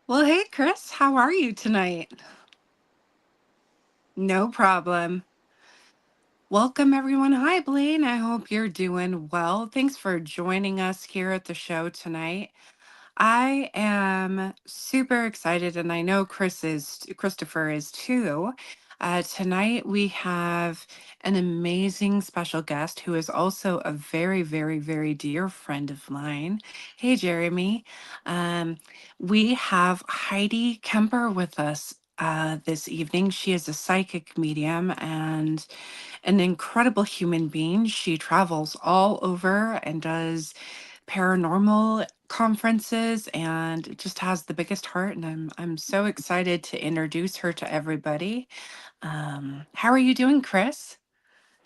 Well, hey, Chris, how are you tonight? No problem. Welcome, everyone. Hi, Blaine. I hope you're doing well. Thanks for joining us here at the show tonight. I am super excited, and I know Christopher is too. Tonight we have an amazing special guest who is also a very, very, very dear friend of mine. Hey, Jeremy. Um, we have Heidi Kemper with us this evening. She is a psychic medium and an incredible human being. She travels all over and does paranormal conferences and just has the biggest heart, and I'm so excited to introduce her to everybody. How are you doing, Chris?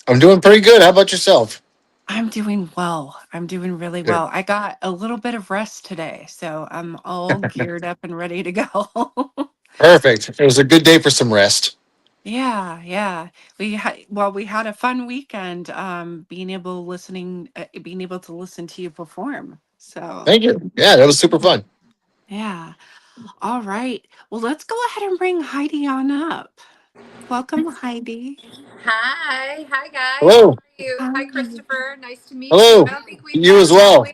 I'm doing pretty good. How about yourself? I'm doing well. I'm doing really Good. well. I got a little bit of rest today, so I'm all geared up and ready to go. Perfect. It was a good day for some rest. Yeah, yeah. We had a fun weekend being able to listen to you perform. So, Thank you. Yeah, that was super fun. yeah. All right. Well, let's go ahead and bring Heidi on up. Welcome, Heidi. Hi guys. How Hello. are you? Hi, Hi. Christopher. Nice to meet you. Hello. I don't think we've You met as yet, have we? well.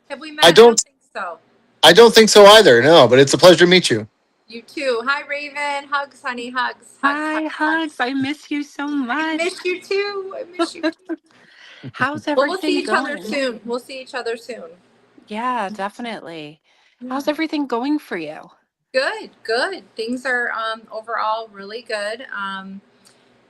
Have we I met? I don't don't think so. I don't think so either. No, but it's a pleasure to meet you. You too. Hi, Raven. Hugs, honey. Hugs, hugs, Hi, hugs, Hugs. hugs. I miss you so I much. miss you too. I miss you too. How's Well, we'll see everything each other going? soon. We'll see each other soon. Yeah, definitely. How's Yeah. everything going for you? Good, good. Things are overall really good.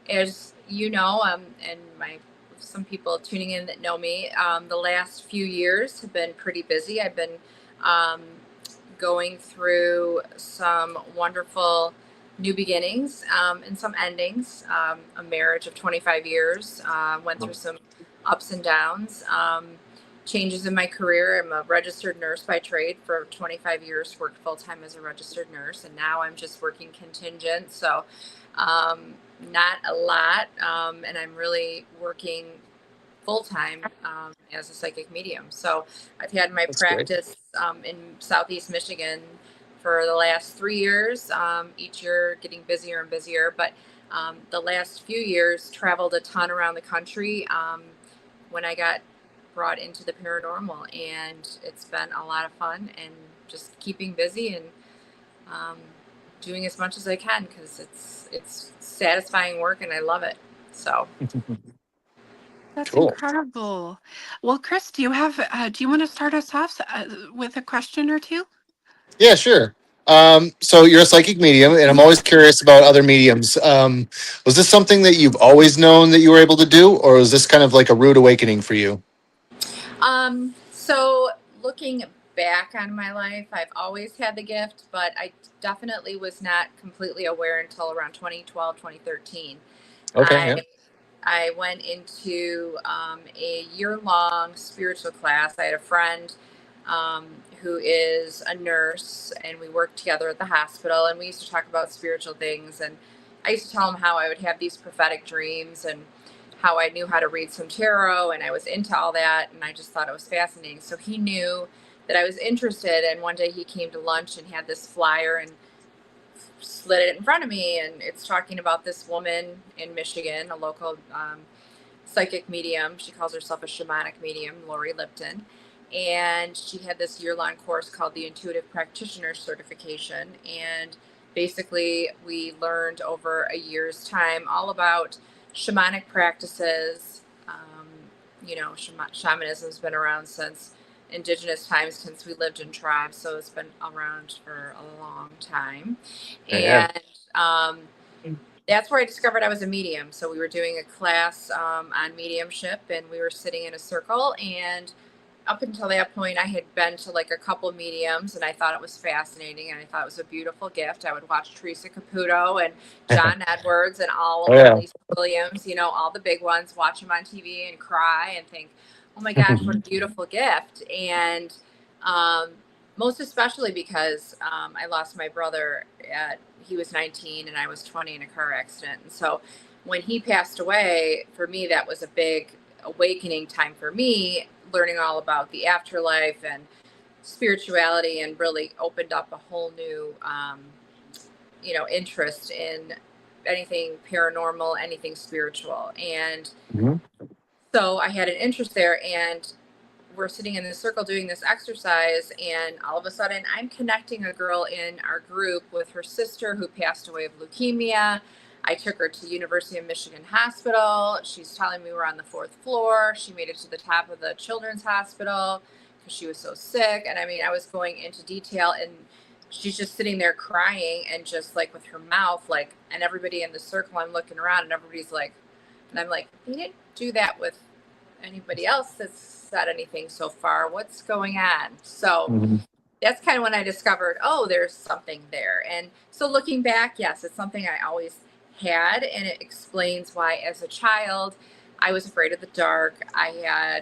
As you know, and my some people tuning in that know me, the last few years have been pretty busy. I've been um, going through some wonderful new beginnings and some endings. A marriage of 25 years, went through some ups and downs. Changes in my career. I'm a registered nurse by trade for 25 years, worked full time as a registered nurse, and now I'm just working contingent. So, um, not a lot. And I'm really working full time as a psychic medium. So I've had my That's great. practice in Southeast Michigan for the last 3 years, each year getting busier and busier. But the last few years, traveled a ton around the country when I got brought into the paranormal. And it's been a lot of fun and just keeping busy and um, doing as much as I can because it's satisfying work and I love it. So That's Cool. incredible. Well, Chris, do you want to start us off with a question or two? Yeah, sure. So you're a psychic medium, and I'm always curious about other mediums. Was this something that you've always known that you were able to do, or was this kind of like a rude awakening for you? so looking back on my life, I've always had the gift, but I definitely was not completely aware until around 2012, 2013. Okay. I Yeah. I went into a year-long spiritual class. I had a friend um, who is a nurse, and we worked together at the hospital. And we used to talk about spiritual things. And I used to tell him how I would have these prophetic dreams and how I knew how to read some tarot, and I was into all that. And I just thought it was fascinating. So he knew that I was interested. And one day he came to lunch and had this flyer and slid it in front of me, and it's talking about this woman in Michigan, a local psychic medium. She calls herself a shamanic medium, Lori Lipton. And she had this year-long course called the Intuitive Practitioner Certification. And basically, we learned over a year's time all about shamanic practices. Shamanism's been around since indigenous times, since we lived in tribes, so it's been around for a long time. Yeah. And um, that's where I discovered I was a medium. So we were doing a class on mediumship, and we were sitting in a circle. And up until that point, I had been to like a couple mediums, and I thought it was fascinating, and I thought it was a beautiful gift. I would watch Teresa Caputo and John Edwards and all Oh, of them, yeah. Lisa Williams, all the big ones, watch them on TV and cry and think, oh my gosh, what a beautiful gift. And um, most especially because I lost my brother he was 19 and I was 20 in a car accident. And so when he passed away, for me, that was a big awakening time for me, learning all about the afterlife and spirituality and really opened up a whole new, interest in anything paranormal, anything spiritual. And Mhm. so I had an interest there, and we're sitting in this circle doing this exercise, and all of a sudden I'm connecting a girl in our group with her sister who passed away of leukemia. I took her to University of Michigan Hospital. She's telling me we're on the 4th floor. She made it to the top of the children's hospital because she was so sick. And I mean, I was going into detail, and she's just sitting there crying and just like with her mouth, like, and everybody in the circle, I'm looking around and everybody's like, and I'm like, they didn't do that with anybody else that's said anything so far. What's going on? So Mhm. that's kind of when I discovered, oh, there's something there. And so looking back, yes, it's something I always had, and it explains why as a child I was afraid of the dark. I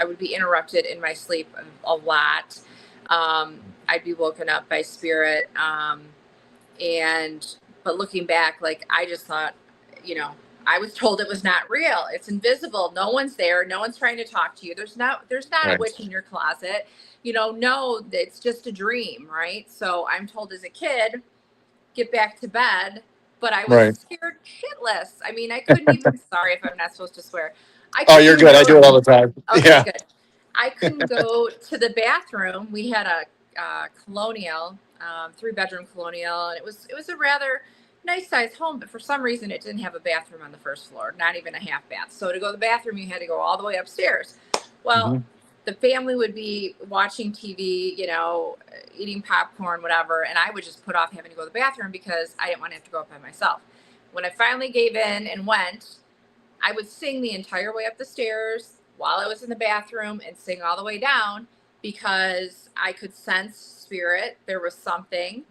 would be interrupted in my sleep a lot. I'd be woken up by spirit. And but looking back, like I just thought, you know, I was told it was not real. It's invisible. No one's there. No one's trying to talk to you. There's not a Right. witch in your closet. No, it's just a dream, right? So I'm told as a kid, get back to bed, but I was Right. scared shitless. I mean, I couldn't even, sorry if I'm not supposed to swear. I Oh, couldn't you're even good. I go, do it all the time. okay, Yeah. good. I couldn't go to the bathroom. We had a colonial, 3-bedroom colonial, and it was a rather nice sized home, but for some reason it didn't have a bathroom on the first floor, not even a half bath. So to go to the bathroom, you had to go all the way upstairs. Well, Mhm. the family would be watching TV, eating popcorn, whatever, and I would just put off having to go to the bathroom because I didn't want to have to go up by myself. When I finally gave in and went, I would sing the entire way up the stairs while I was in the bathroom and sing all the way down because I could sense spirit. There was something.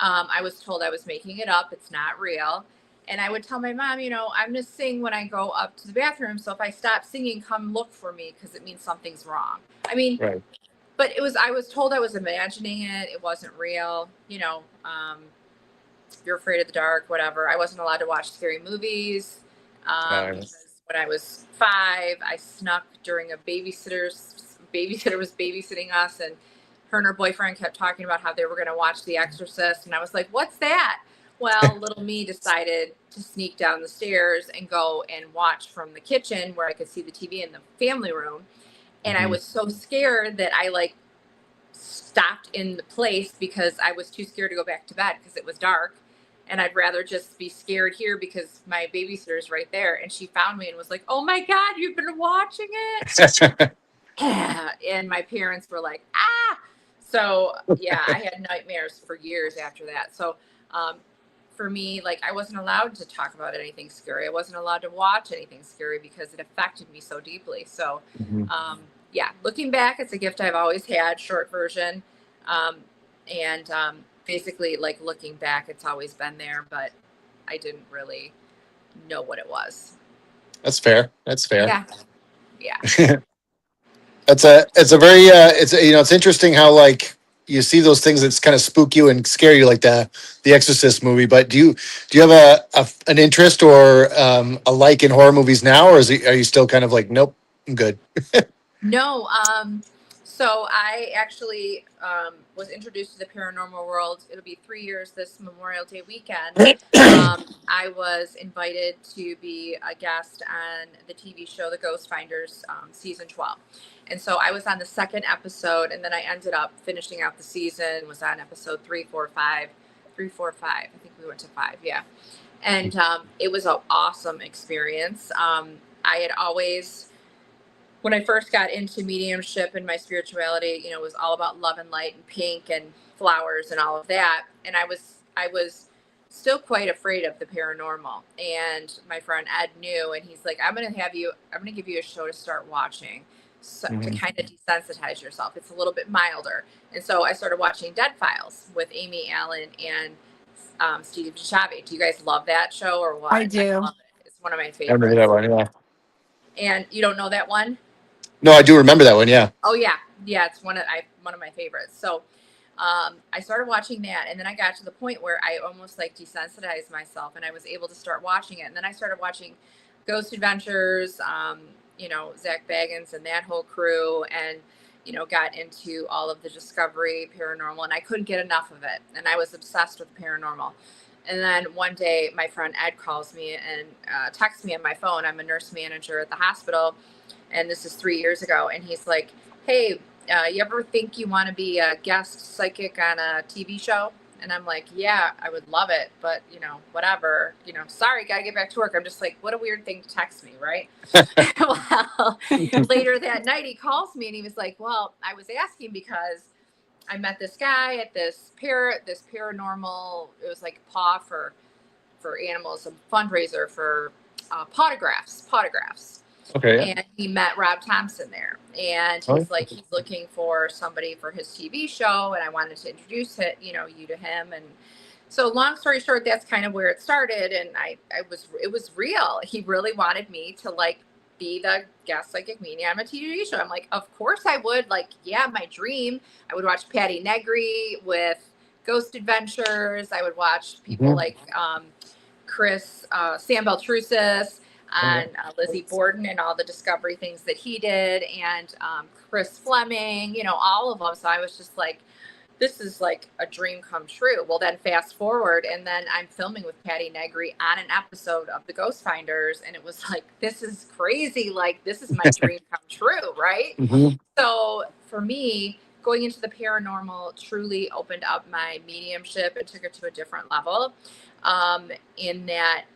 I was told I was making it up. It's not real. And I would tell my mom, I'm going to sing when I go up to the bathroom. So if I stop singing, come look for me because it means something's wrong. I mean, Right. but I was told I was imagining it. It wasn't real. You're afraid of the dark, whatever. I wasn't allowed to watch scary movies because when I was 5, I snuck during a babysitter was babysitting us, and her and her boyfriend kept talking about how they were going to watch The Exorcist, and I was like, "What's that?" Well, little me decided to sneak down the stairs and go and watch from the kitchen where I could see the TV in the family room, and I Mhm. was so scared that I like stopped in the place because I was too scared to go back to bed because it was dark. And I'd rather just be scared here because my babysitter's right there. And she found me and was like, "Oh my God, you've been watching it." And my parents were like, "Ah." So, yeah, I had nightmares for years after that. So, um, for me, like, I wasn't allowed to talk about anything scary. I wasn't allowed to watch anything scary because it affected me so deeply. So, Mhm. um, yeah, looking back, it's a gift I've always had, short version. Um, and basically, like, looking back, it's always been there, but I didn't really know what it was. That's fair. That's fair. Yeah. Yeah. It's a very it's interesting how like you see those things that's kind of spook you and scare you like the Exorcist movie. But do you have an interest or a like in horror movies now, or are you still kind of like nope, I'm good? No, so I actually was introduced to the paranormal world. It'll be 3 years this Memorial Day weekend. I was invited to be a guest on the TV show The Ghost Finders, season 12. And so I was on the second episode, and then I ended up finishing out the season, was on episode 3, 4, 5. 3, 4, 5. I think we went to 5, yeah. And it was an awesome experience. I had always, when I first got into mediumship and my spirituality, it was all about love and light and pink and flowers and all of that. And I was still quite afraid of the paranormal. And my friend Ed knew, and he's like, I'm going to give you a show to start watching, so, to Mhm. kind of desensitize yourself. It's a little bit milder. And so I started watching Dead Files with Amy Allen and Steve Chavi. Do you guys love that show or I what? I do. love it. It's one of my I remember that favorites. one. Yeah. And you don't know that one? No, I do remember that one. Yeah. Oh yeah, yeah. It's one of my favorites. So, I started watching that, and then I got to the point where I almost like desensitized myself, and I was able to start watching it. And then I started watching Ghost Adventures, Zach Baggins and that whole crew, and got into all of the discovery paranormal, and I couldn't get enough of it. And I was obsessed with paranormal. And then one day my friend Ed calls me and texts me on my phone. I'm a nurse manager at the hospital, and this is 3 years ago. And he's like, hey, you ever think you want to be a guest psychic on a TV show? And I'm like, yeah, I would love it. But, whatever, sorry, got to get back to work. I'm just like, what a weird thing to text me, right? Well, later that night, he calls me and he was like, well, I was asking because I met this guy at this paranormal, it was like paw for animals, a fundraiser for potographs. Okay. And he met Rob Thompson there. And he's like, he's looking for somebody for his TV show. And I wanted to introduce you to him. And so long story short, that's kind of where it started. And it was real. He really wanted me to like be the guest psychic medium on a TV show. I'm like, of course I would. Like, yeah, my dream. I would watch Patty Negri with Ghost Adventures. I would watch people like Sam Beltrusis and Lizzie Borden and all the discovery things that he did, and Chris Fleming, all of them. So I was just like, this is like a dream come true. Well, then fast forward, and then I'm filming with Patty Negri on an episode of The Ghost Finders, and it was like, this is crazy. Like, this is my dream come true, right? So for me, going into the paranormal truly opened up my mediumship and took it to a different level. In that,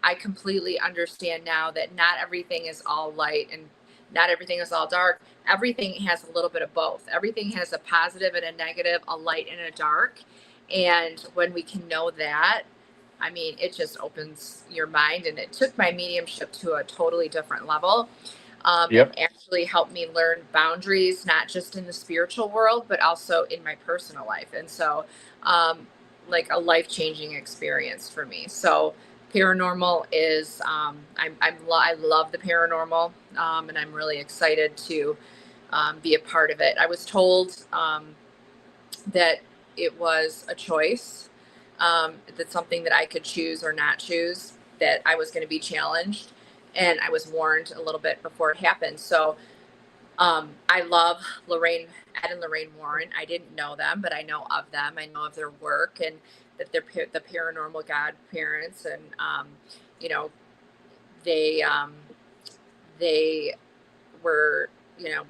I completely understand now that not everything is all light and not everything is all dark. Everything has a little bit of both. Everything has a positive and a negative, a light and a dark. And when we can know that, I mean, it just opens your mind, and it took my mediumship to a totally different level. And actually helped me learn boundaries, not just in the spiritual world, but also in my personal life. And so, like a life-changing experience for me. So paranormal is, I love the paranormal, and I'm really excited to be a part of it. I was told that it was a choice, that's something that I could choose or not choose, that I was going to be challenged. And I was warned a little bit before it happened. So I love Ed and Lorraine Warren. I didn't know them, but I know of them. I know of their work, and that they're the paranormal godparents. And, they were,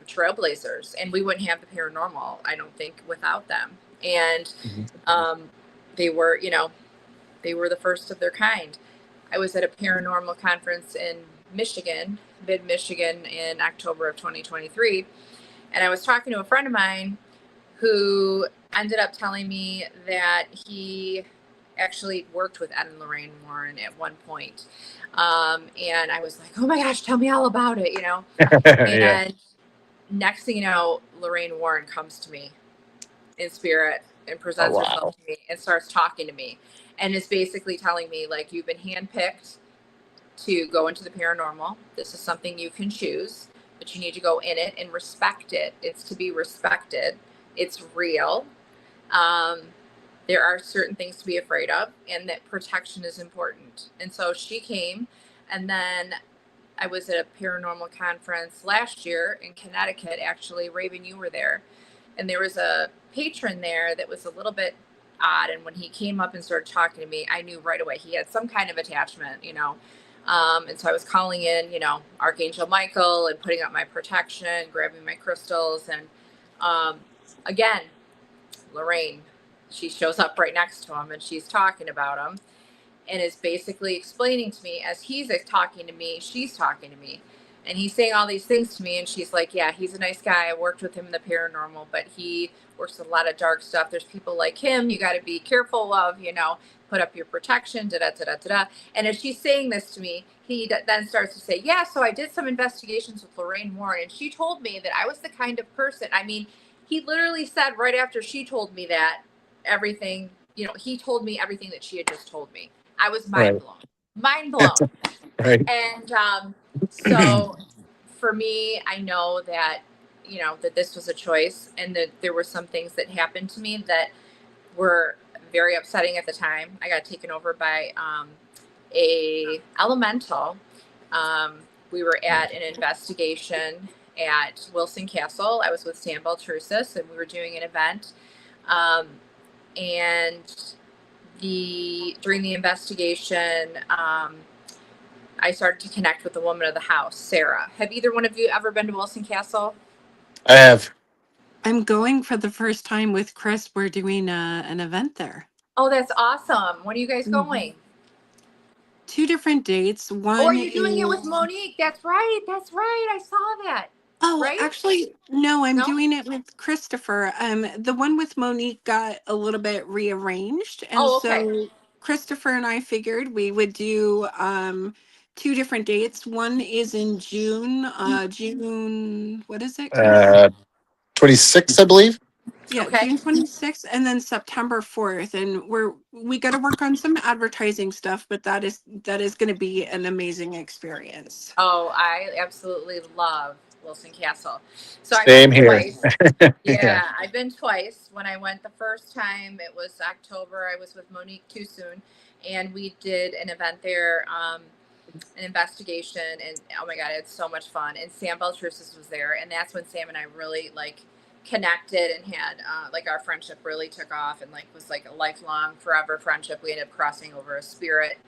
trailblazers, and we wouldn't have the paranormal, I don't think, without them. And they were, they were the first of their kind. I was at a paranormal conference in mid-Michigan in October of 2023. And I was talking to a friend of mine who ended up telling me that he actually worked with Ed and Lorraine Warren at one point. And I was like, oh my gosh, tell me all about it, And next thing you know, Lorraine Warren comes to me in spirit and presents herself to me and starts talking to me. And is basically telling me, like, you've been handpicked to go into the paranormal. This is something you can choose, but you need to go in it and respect it. It's to be respected. It's real. There are certain things to be afraid of, and that protection is important. And so she came, and then I was at a paranormal conference last year in Connecticut. Actually, Raven, you were there. And there was a patron there that was a little bit odd, and when he came up and started talking to me, I knew right away he had some kind of attachment, and so I was calling in, Archangel Michael, and putting up my protection, grabbing my crystals. And again, Lorraine, she shows up right next to him, and she's talking about him, and is basically explaining to me, as he's talking to me, she's talking to me. And he's saying all these things to me, and she's like, yeah, he's a nice guy. I worked with him in the paranormal, but he works with a lot of dark stuff. There's people like him you got to be careful of, put up your protection, da-da-da-da-da. And as she's saying this to me, he then starts to say, yeah, so I did some investigations with Lorraine Warren, and she told me that I was the kind of person, I mean, he literally said right after she told me that, everything, he told me everything that she had just told me. I was mind blown. Right. And so for me, I know that, that this was a choice, and that there were some things that happened to me that were very upsetting at the time. I got taken over by a elemental. We were at an investigation, at Wilson Castle. I was with Sam Baltrusis, and we were doing an event. And during the investigation, I started to connect with the woman of the house, Sarah. Have either one of you ever been to Wilson Castle? I have. I'm going for the first time with Chris. We're doing an event there. Oh, that's awesome. When are you guys going? 2 different dates. Oh, One are you doing it with is Monique? That's right. That's right. I saw that. Oh, Right? actually, no, I'm No? doing it with Christopher. The one with Monique got a little bit rearranged, and Oh, okay. so Christopher and I figured we would do 2 different dates. One is in June, June, what is it, Chris? 26, I believe. Yeah, Okay. June 26th, and then September 4th. And we got to work on some advertising stuff, but that is going to be an amazing experience. Oh, I absolutely love Wilson Castle. So I Same went here. twice. Yeah. Yeah, I've been twice. When I went the first time, it was October. I was with Monique too soon, and we did an event there, an investigation, and oh my God, it's so much fun. And Sam Baltrusis was there, and that's when Sam and I really like connected and had like our friendship really took off and like was like a lifelong, forever friendship. We ended up crossing over a spirit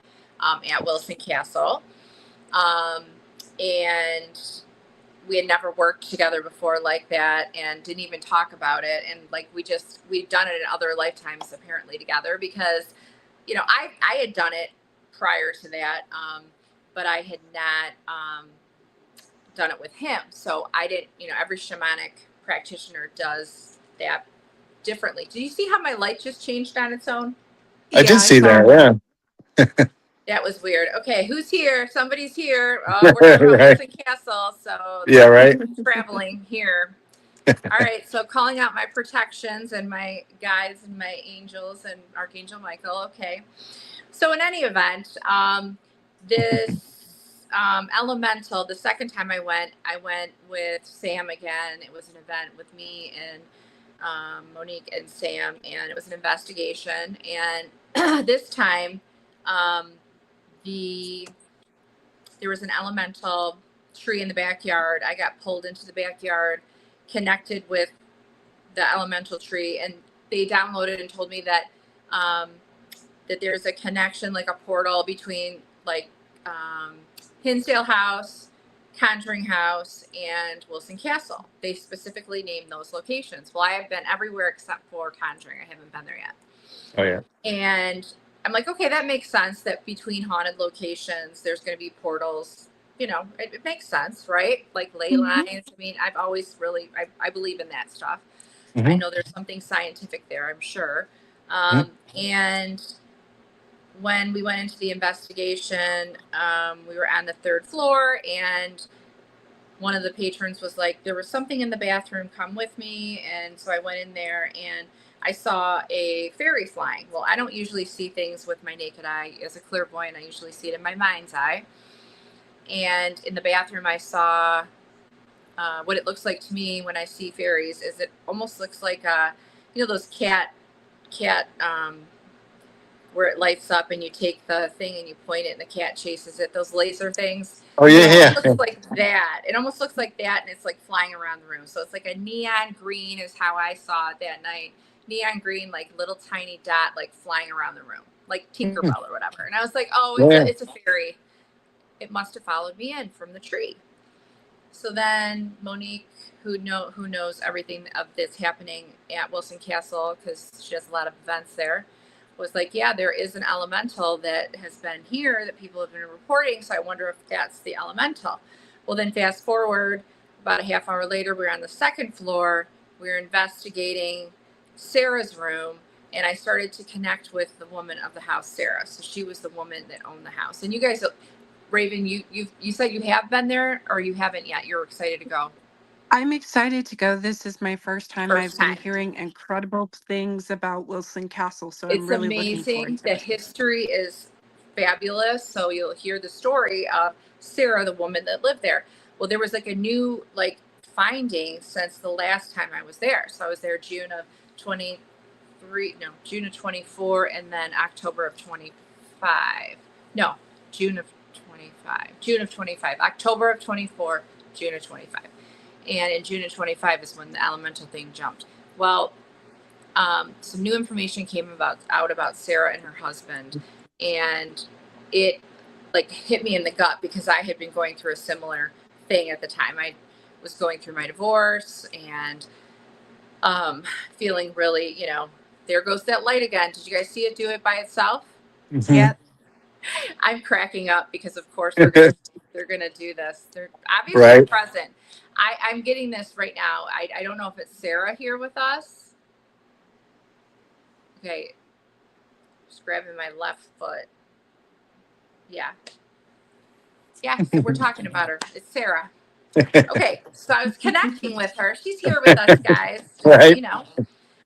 at Wilson Castle, and we had never worked together before like that and didn't even talk about it. And like, we've done it in other lifetimes apparently together because, you know, I had done it prior to that. But I had not, done it with him. So I didn't, you know, every shamanic practitioner does that differently. Do you see how my light just changed on its own? I did see saw that. Yeah. That was weird. Okay, who's here? Somebody's here. Oh, we're talking about Right. Wilson Castle, so Yeah, right. traveling here. All right, so calling out my protections and my guides and my angels and Archangel Michael. Okay, so in any event, this elemental. The second time I went with Sam again. It was an event with me and Monique and Sam, and it was an investigation. And this time, there was an elemental tree in the backyard. I got pulled into the backyard, connected with the elemental tree, and they downloaded and told me that that there's a connection, like a portal between like Hinsdale House, Conjuring House, and Wilson Castle. They specifically named those locations. Well, I have been everywhere except for Conjuring. I haven't been there yet. Oh yeah. And I'm like, okay, that makes sense that between haunted locations, there's going to be portals. You know, it makes sense, right? Like ley lines. I mean, I've always really, I believe in that stuff. I know there's something scientific there, I'm sure. And when we went into the investigation, we were on the 3rd floor, and one of the patrons was like, there was something in the bathroom, come with me. And so I went in there and I saw a fairy flying. Well, I don't usually see things with my naked eye. As a clairvoyant, I usually see it in my mind's eye. And in the bathroom, I saw what it looks like to me when I see fairies is it almost looks like, you know, those cat, where it lights up and you take the thing and you point it and the cat chases it, those laser things. Oh yeah, It yeah. almost looks like that. It almost looks like that, and it's like flying around the room. So it's like a neon green is how I saw it that night. Neon green, like little tiny dot, like flying around the room, like Tinkerbell or whatever. And I was like, oh, it's a fairy. It must have followed me in from the tree. So then Monique, who knows everything of this happening at Wilson Castle, because she has a lot of events there, was like, yeah, there is an elemental that has been here that people have been reporting. So I wonder if that's the elemental. Well, then fast forward about a half hour later, we were on the 2nd floor. We were investigating Sarah's room, and I started to connect with the woman of the house, Sarah. So she was the woman that owned the house. And you guys, Raven, you said you have been there, or you haven't yet? You're excited to go. I'm excited to go. This is my first time. First I've been time. hearing incredible things about Wilson Castle, so I'm It's really looking forward amazing. to The it. history is fabulous. So you'll hear the story of Sarah, the woman that lived there. Well, there was like a new like finding since the last time I was there. So I was there June of 24, and then October of 25. No, June of 25. October of 24, June of 25. And in June of 25 is when the elemental thing jumped. Well, some new information came out about Sarah and her husband, and it like hit me in the gut because I had been going through a similar thing at the time. I was going through my divorce and feeling really, there goes that light again. Did you guys see it do it by itself? Mhm. Yep. I'm cracking up because of course they're gonna do this. They're obviously Right. present. I'm getting this right now. I don't know if it's Sarah here with us. Okay, just grabbing my left foot. Yeah. Yeah, so we're talking about her. It's Sarah. Okay, so I was connecting with her. She's here with us, guys. Just so Right. you know.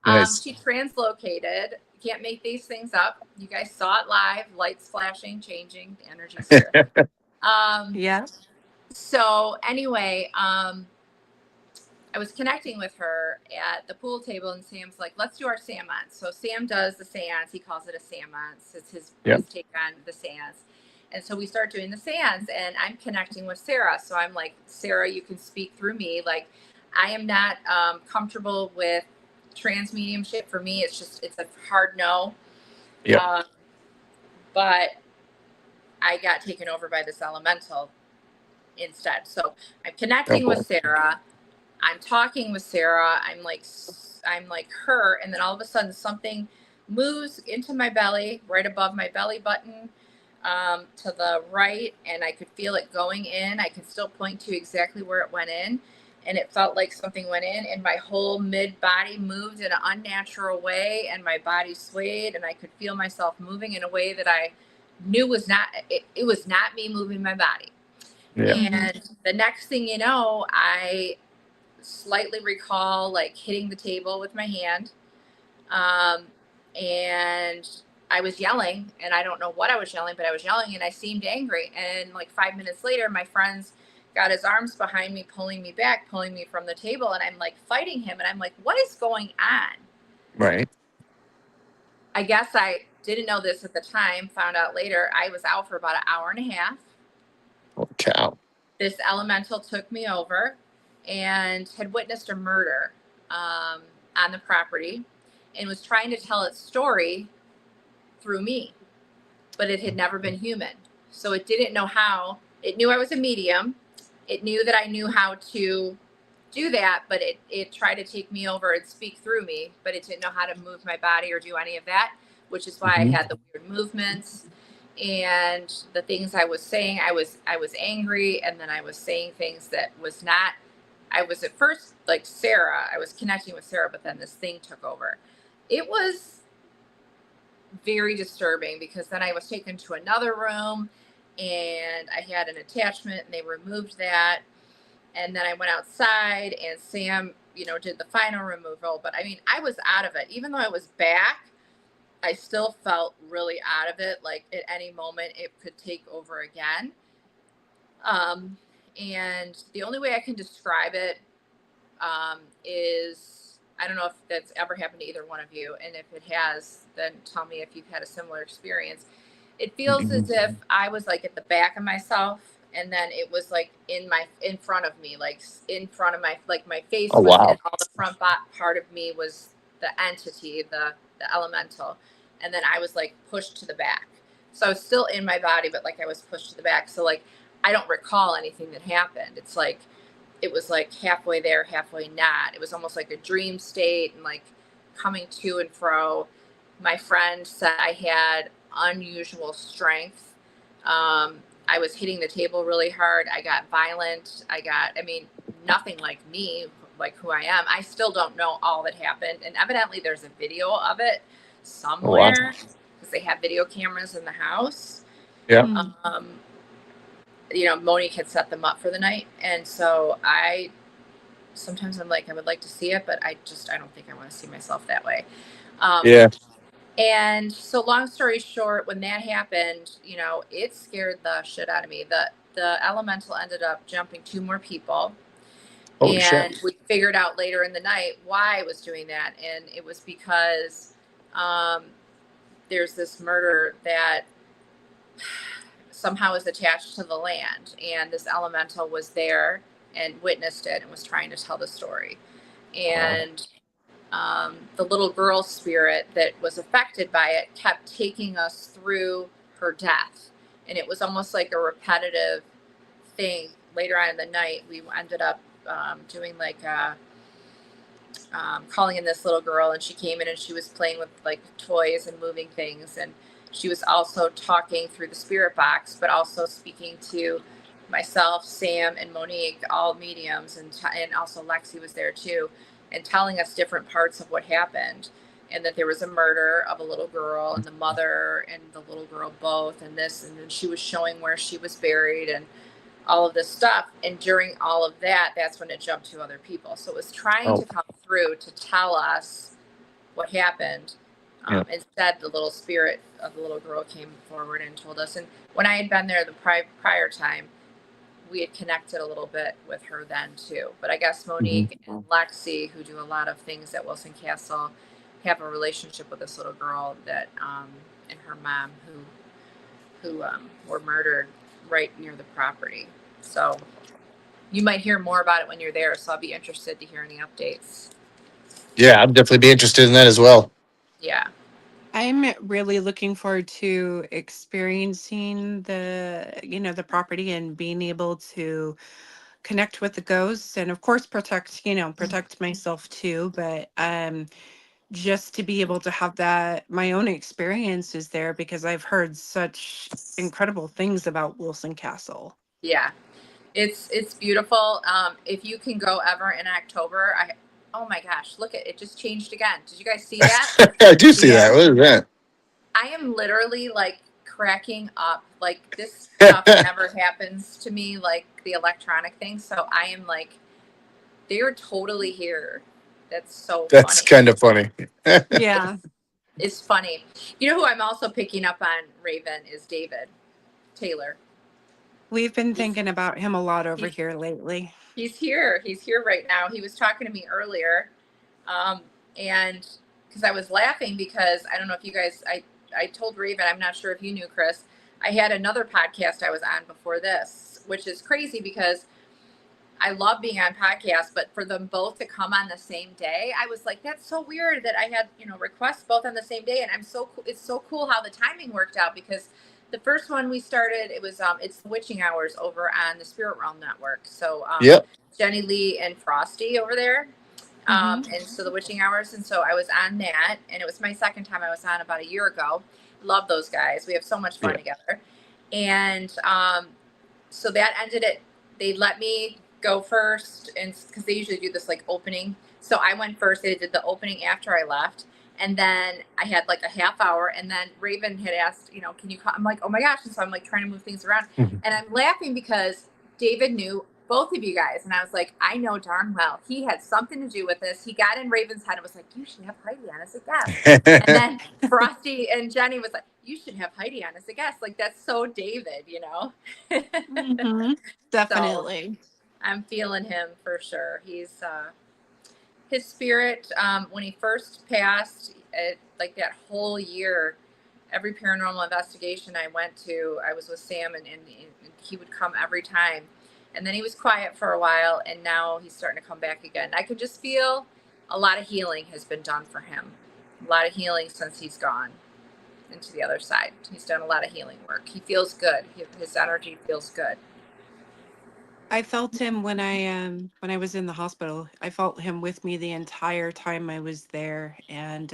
Nice. She translocated. Can't make these things up. You guys saw it live. Lights flashing, changing. The energy's here. Yeah. So anyway, I was connecting with her at the pool table, and Sam's like, "Let's do our seance." So Sam does the seance. He calls it a seance. It's his take on the seance. And so we start doing the seance, and I'm connecting with Sarah. So I'm like, "Sarah, you can speak through me. Like, I am not comfortable with trans mediumship. For me, it's a hard no." Yeah. But I got taken over by this elemental instead. So I'm connecting with Sarah. I'm talking with Sarah. I'm like her. And then all of a sudden something moves into my belly, right above my belly button, to the right. And I could feel it going in. I can still point to exactly where it went in. And it felt like something went in, and my whole mid body moved in an unnatural way, and my body swayed, and I could feel myself moving in a way that I knew was not, it was not me moving my body. Yeah. And the next thing you know, I slightly recall like hitting the table with my hand. And I was yelling, and I don't know what I was yelling, but I was yelling, and I seemed angry. And like 5 minutes later, my friend's got his arms behind me, pulling me back, pulling me from the table. And I'm like fighting him. And I'm like, what is going on? Right. I guess I didn't know this at the time, found out later. I was out for about an hour and a half. Holy cow. This elemental took me over and had witnessed a murder on the property, and was trying to tell its story through me, but it had never been human. So it didn't know how. It knew I was a medium. It knew that I knew how to do that, but it tried to take me over and speak through me, but it didn't know how to move my body or do any of that, which is why I had the weird movements and the things I was saying. I was angry, and then I was saying things that was not. I was at first like Sarah. I was connecting with Sarah, but then this thing took over. It was very disturbing because then I was taken to another room, and I had an attachment, and they removed that. And then I went outside, and Sam, did the final removal. But I mean, I was out of it. Even though I was back, I still felt really out of it. Like at any moment it could take over again. And the only way I can describe it is, I don't know if that's ever happened to either one of you. And if it has, then tell me if you've had a similar experience. It feels as if I was like at the back of myself, and then it was like in front of me, like in front of my face Oh, was wow. in, all the front part of me was the entity, the elemental. And then I was like pushed to the back. So I was still in my body, but like I was pushed to the back. So like, I don't recall anything that happened. It's like, it was like halfway there, halfway not. It was almost like a dream state, and like coming to and fro. My friend said I had unusual strength. I was hitting the table really hard. I got violent. Nothing like me, like who I am. I still don't know all that happened. And evidently there's a video of it somewhere, because they have video cameras in the house. Yeah. Monique had set them up for the night. And so sometimes I'm like, I would like to see it, but I don't think I want to see myself that way. Yeah. And so long story short, when that happened, it scared the shit out of me. The elemental ended up jumping 2 more people. Holy and shit. we figured out later in the night why I was doing that. And it was because there's this murder that somehow is attached to the land, and this elemental was there, and witnessed it and was trying to tell the story. Wow. And the little girl spirit that was affected by it kept taking us through her death. And it was almost like a repetitive thing. Later on in the night, we ended up doing like calling in this little girl, and she came in and she was playing with like toys and moving things, and she was also talking through the spirit box, but also speaking to myself, Sam, and Monique, all mediums, and also Lexi was there too, and telling us different parts of what happened, and that there was a murder of a little girl, and the mother and the little girl both, and this, and then she was showing where she was buried, and all of this stuff. And during all of that, that's when it jumped to other people. So it was trying Oh, to come through to tell us what happened. yeah. Instead, the little spirit of the little girl came forward and told us. And when I had been there the prior time, we had connected a little bit with her then too. But I guess Hmm. Monique and Lexi, who do a lot of things at Wilson Castle, have a relationship with this little girl that and her mom who were murdered right near the property. So you might hear more about it when you're there. So I'll be interested to hear any updates. Yeah, I'd definitely be interested in that as well. Yeah. I'm really looking forward to experiencing the property and being able to connect with the ghosts and of course protect myself too, but just to be able to have that my own experiences there because I've heard such incredible things about Wilson Castle. Yeah. It's beautiful. If you can go ever in October, oh my gosh, look at it just changed again. Did you guys see that? I do see that. Yeah. What is I am literally like cracking up. Like this stuff that? never happens to me, like the electronic thing. So I am like, they're totally here. That's so That's funny. kind of funny. Yeah. It's funny. You know who I'm also picking up on, Raven, is David Taylor. We've been He's thinking about him a lot over he's here lately. he's here. He's here right now. He was talking to me earlier, um, and because I was laughing because I don't know if you guys. I told Raven. I'm not sure if you knew, Chris. I had another podcast I was on before this, which is crazy because I love being on podcasts, but for them both to come on the same day, I was like, that's so weird that I had, requests both on the same day. And it's so cool how the timing worked out because the first one we started, it was, it's the Witching Hours over on the Spirit Realm Network. So, Yep. Jenny Lee and Frosty over there. Hmm. And so the Witching Hours. And so I was on that, and it was my second time I was on about a year ago. Love those guys. We have so much fun Yeah. together. And, so that ended it. They let me go first, and because they usually do this like opening, so I went first. They did the opening after I left, and then I had like a half hour, and then Raven had asked, can you come? I'm like, oh my gosh. And so I'm like trying to move things around, Mhm. and I'm laughing because David knew both of you guys, and I was like, I know darn well he had something to do with this. He got in Raven's head and was like, you should have Heidi on as a guest. And then Frosty and Jenny was like, you should have Heidi on as a guest. Like, that's so David. Hmm. So Definitely. I'm feeling him for sure. He's his spirit. When he first passed, like that whole year, every paranormal investigation I went to, I was with Sam, and he would come every time. And then he was quiet for a while, and now he's starting to come back again. I could just feel a lot of healing has been done for him. A lot of healing since he's gone into the other side. He's done a lot of healing work. He feels good. His energy feels good. I felt him when I was in the hospital. I felt him with me the entire time I was there, and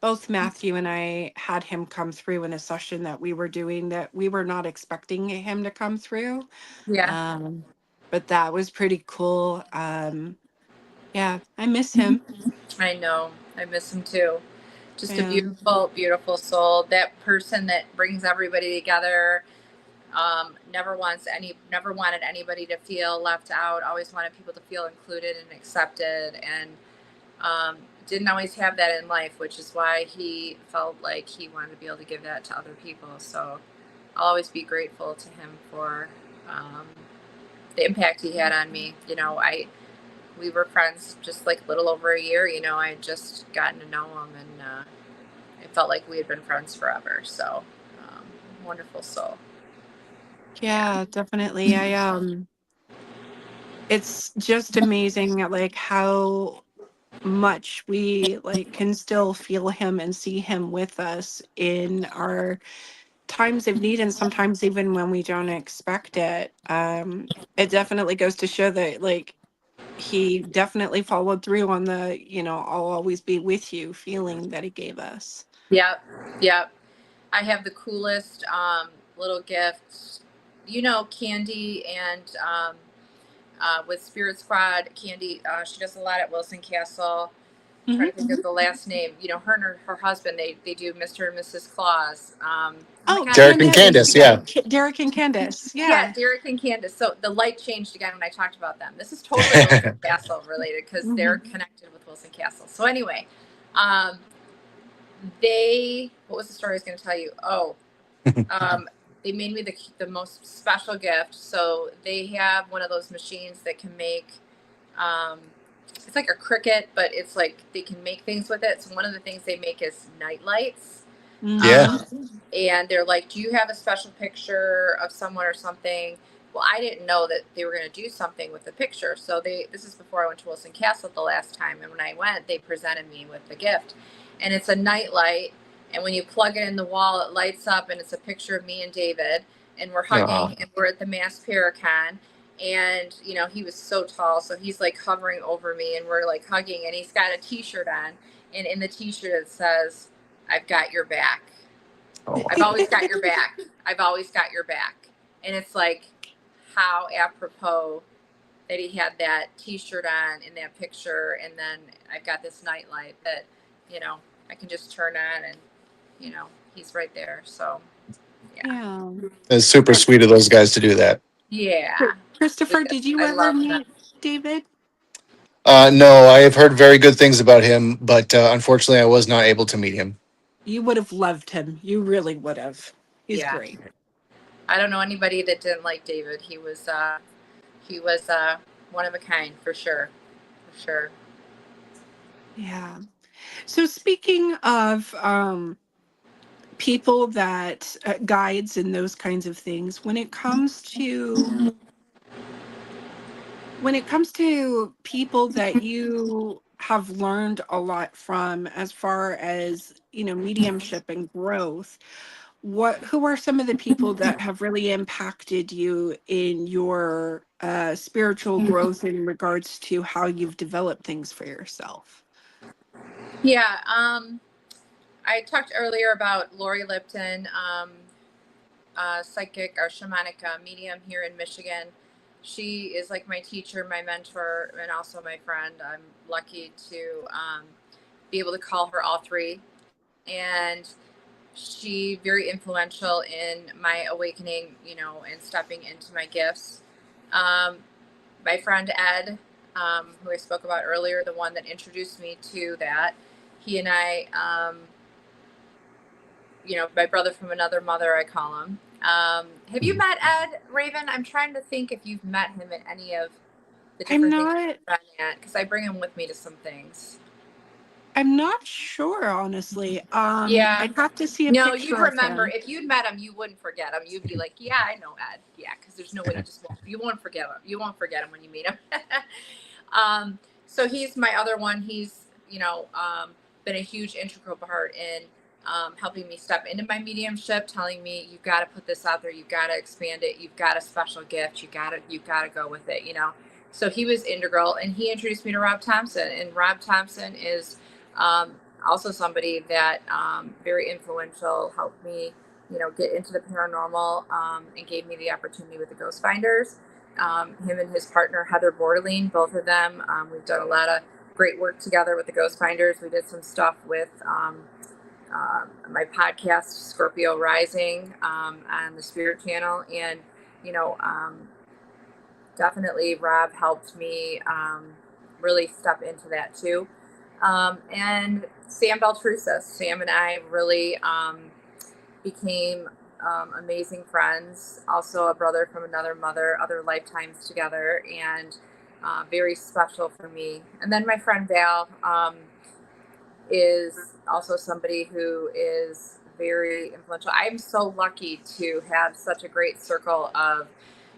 both Matthew and I had him come through in a session that we were doing that we were not expecting him to come through. Yeah, Um, but that was pretty cool. Yeah, I miss him. I know. I miss him too. Just a Yeah. beautiful, beautiful soul. That person that brings everybody together. Never wanted anybody to feel left out. Always wanted people to feel included and accepted, and didn't always have that in life, which is why he felt like he wanted to be able to give that to other people. So I'll always be grateful to him for um, the impact he had on me. We were friends just like little over a year. I had just gotten to know him, and it felt like we had been friends forever. So wonderful soul. Yeah. Yeah, definitely. It's just amazing at like how much we like can still feel him and see him with us in our times of need, and sometimes even when we don't expect it. It definitely goes to show that like he definitely followed through on the, I'll always be with you feeling that he gave us. Yep. Yep. I have the coolest little gifts. Candy and with Spirit Squad, Candy, she does a lot at Wilson Castle. Hmm. Trying to think of the last name. Her and her husband, they do Mr. and Mrs. Claus. Oh my Oh, God, Derek and Candace. Candace, yeah. Derek and Candace. yeah, Yeah. Derek and Candace. So the light changed again when I talked about them. This is totally Wilson Castle related because they're Hmm. connected with Wilson Castle. So anyway, what was the story I was going to tell you? Oh, um, they made me the most special gift. So they have one of those machines that can make, um, it's like a cricket, but it's like they can make things with it. So one of the things they make is night lights. Yeah. Hmm. And they're like, do you have a special picture of someone or something? Well, I didn't know that they were going to do something with the picture. So this is before I went to Wilson Castle the last time. And when I went, they presented me with the gift, and it's a night light. And when you plug it in the wall, it lights up, and it's a picture of me and David, and we're Oh, hugging, and we're at the Mass Paracon. And, he was so tall. So he's like hovering over me, and we're like hugging, and he's got a t-shirt on. And in the t-shirt, it says, I've got your back. oh. I've always got your back. I've always got your back. And it's like, how apropos that he had that t-shirt on in that picture. And then I've got this nightlight that, I can just turn on and, he's right there. So, yeah. Yeah. It's super sweet of those guys to do that. Yeah. Christopher, did you I ever love them. meet David? No, I have heard very good things about him, but unfortunately, I was not able to meet him. You would have loved him. You really would have. He's Yeah. great. I don't know anybody that didn't like David. He was one of a kind for sure. For sure. Yeah. So speaking of people that guides and those kinds of things, when it comes to people that you have learned a lot from as far as, mediumship and growth, who are some of the people that have really impacted you in your spiritual growth in regards to how you've developed things for yourself? Yeah. I talked earlier about Lori Lipton, psychic or shamanic medium here in Michigan. She is like my teacher, my mentor, and also my friend. I'm lucky to be able to call her all three. And she very influential in my awakening, and stepping into my gifts. Um, my friend Ed, who I spoke about earlier, the one that introduced me to that, he and I, my brother from another mother, I call him. Have you met Ed, Raven? I'm trying to think if you've met him at any of the I'm different things not I've been at, because I bring him with me to some things. I'm not sure, honestly. Yeah. I'd have to see a No, you'd picture of remember him. if you'd met him, you wouldn't forget him. You'd be like, "Yeah, I know Ed." Yeah, because there's no way you won't forget him. You won't forget him when you meet him. So he's my other one. He's been a huge integral part in helping me step into my mediumship, telling me you've got to put this out there, you've got to expand it, you've got a special gift, you've got to go with it. So he was integral, and he introduced me to Rob Thompson, and Rob Thompson is. Um, Also somebody that very influential, helped me get into the paranormal, and gave me the opportunity with the Ghost Finders. Him and his partner Heather Borderline, both of them, we've done a lot of great work together with the Ghost Finders. We did some stuff with my podcast Scorpio Rising, on the Spirit Channel, and you know um, definitely Rob helped me really step into that too. And Sam Beltrusis. Sam and I really became amazing friends. Also, a brother from another mother, other lifetimes together, and very special for me. And then my friend Val is also somebody who is very influential. I'm so lucky to have such a great circle of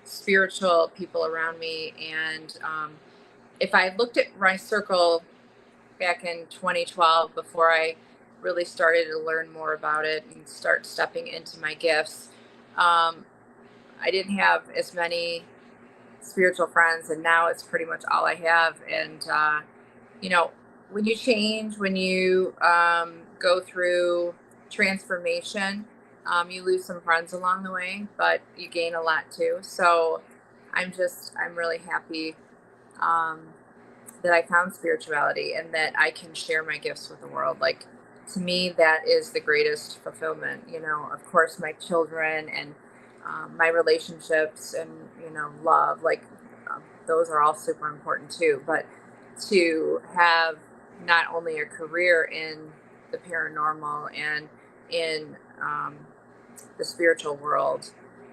spiritual people around me. And if I looked at my circle back in 2012, before I really started to learn more about it and start stepping into my gifts, I didn't have as many spiritual friends, and now it's pretty much all I have. And you know, when you change, when you go through transformation, you lose some friends along the way, but you gain a lot too. So I'm really happy um, that I found spirituality and that I can share my gifts with the world. Like, to me, that is the greatest fulfillment. You know, of course, my children and my relationships and, love, like, those are all super important too. But to have not only a career in the paranormal and in the spiritual world,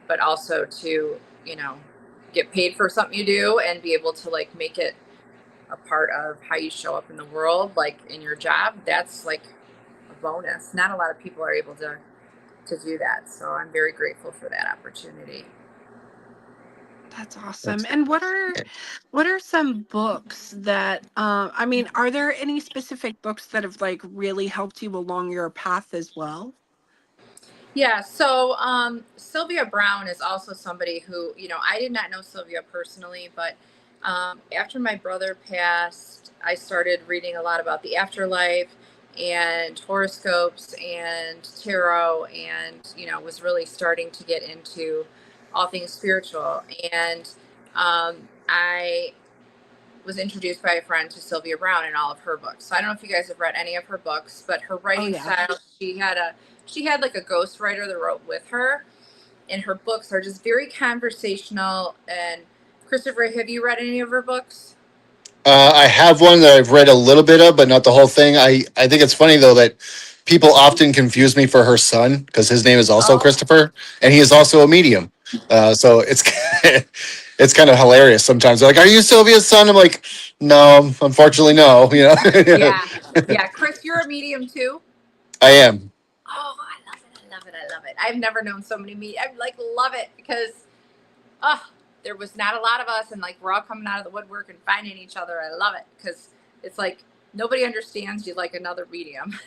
but also to, get paid for something you do and be able to like make it a part of how you show up in the world, like in your job, that's like a bonus. Not a lot of people are able to do that. So I'm very grateful for that opportunity. That's awesome. That's- And what are some books that I mean, are there any specific books that have like really helped you along your path as well? Yeah, so Sylvia Brown is also somebody who, I did not know Sylvia personally, but after my brother passed, I started reading a lot about the afterlife and horoscopes and tarot, and, was really starting to get into all things spiritual. And I was introduced by a friend to Sylvia Brown and all of her books. So I don't know if you guys have read any of her books, but her Oh writing yeah. style, she had like a ghostwriter that wrote with her, and her books are just very conversational. And Christopher, have you read any of her books? I have one that I've read a little bit of, but not the whole thing. I think it's funny though that people often confuse me for her son because his name is also Oh, Christopher, and he is also a medium. So it's it's kind of hilarious sometimes. They're like, "Are you Sylvia's son?" I'm like, "No, unfortunately, no." You know, yeah. Yeah. Chris, you're a medium too? I am. Oh, I love it. I love it. I love it. I've never known so many I like love it because oh, there was not a lot of us, and like we're all coming out of the woodwork and finding each other. I love it because it's like nobody understands you like another medium.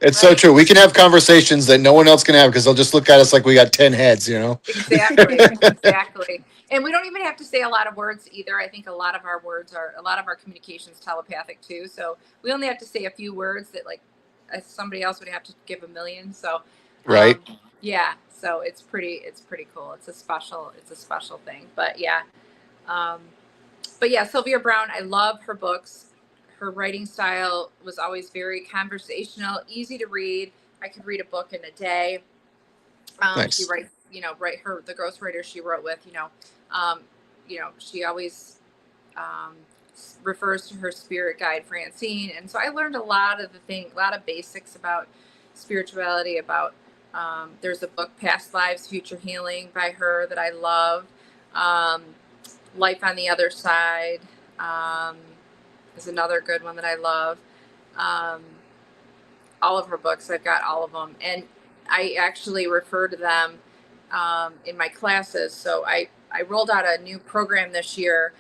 It's so Right? true. We can have conversations that no one else can have because they'll just look at us like we got 10 heads. You know. Exactly. Exactly. And we don't even have to say a lot of words either. I think a lot of our communications telepathic too. So we only have to say a few words that like somebody else would have to give a million. So, Right. um, yeah, so it's pretty cool. It's a special thing, um, but yeah, Sylvia Brown, I love her books. Her writing style was always very conversational, easy to read. I could read a book in a day. She Nice. writes, write her the ghostwriter she wrote with, um, she always um, refers to her spirit guide Francine, and so I learned a lot of basics about spirituality. About there's a book, Past Lives, Future Healing, by her that I love. Um, Life on the Other Side um, is another good one that I love. Um, all of her books, I've got all of them, and I actually refer to them in my classes. So I rolled out a new program this year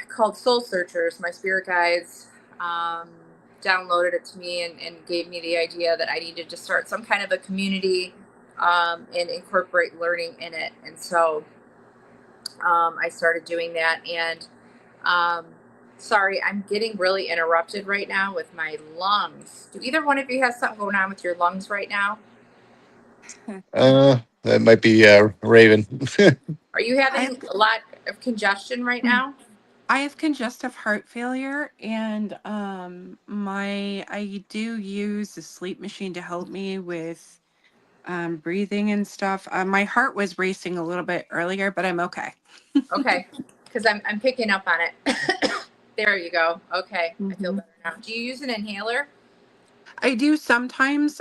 called Soul Searchers. My spirit guides um, downloaded it to me and gave me the idea that I needed to start some kind of a community and incorporate learning in it. And so I started doing that. And um, sorry, I'm getting really interrupted right now with my lungs. Do either one of you have something going on with your lungs right now? That might be Raven. Are you I have having a lot of congestion right now? I have congestive heart failure, and my I do use a sleep machine to help me with breathing and stuff. My heart was racing a little bit earlier, but I'm okay. Okay, because I'm picking up on it. There you go. Okay, I feel Hmm. better now. Do you use an inhaler? I do sometimes,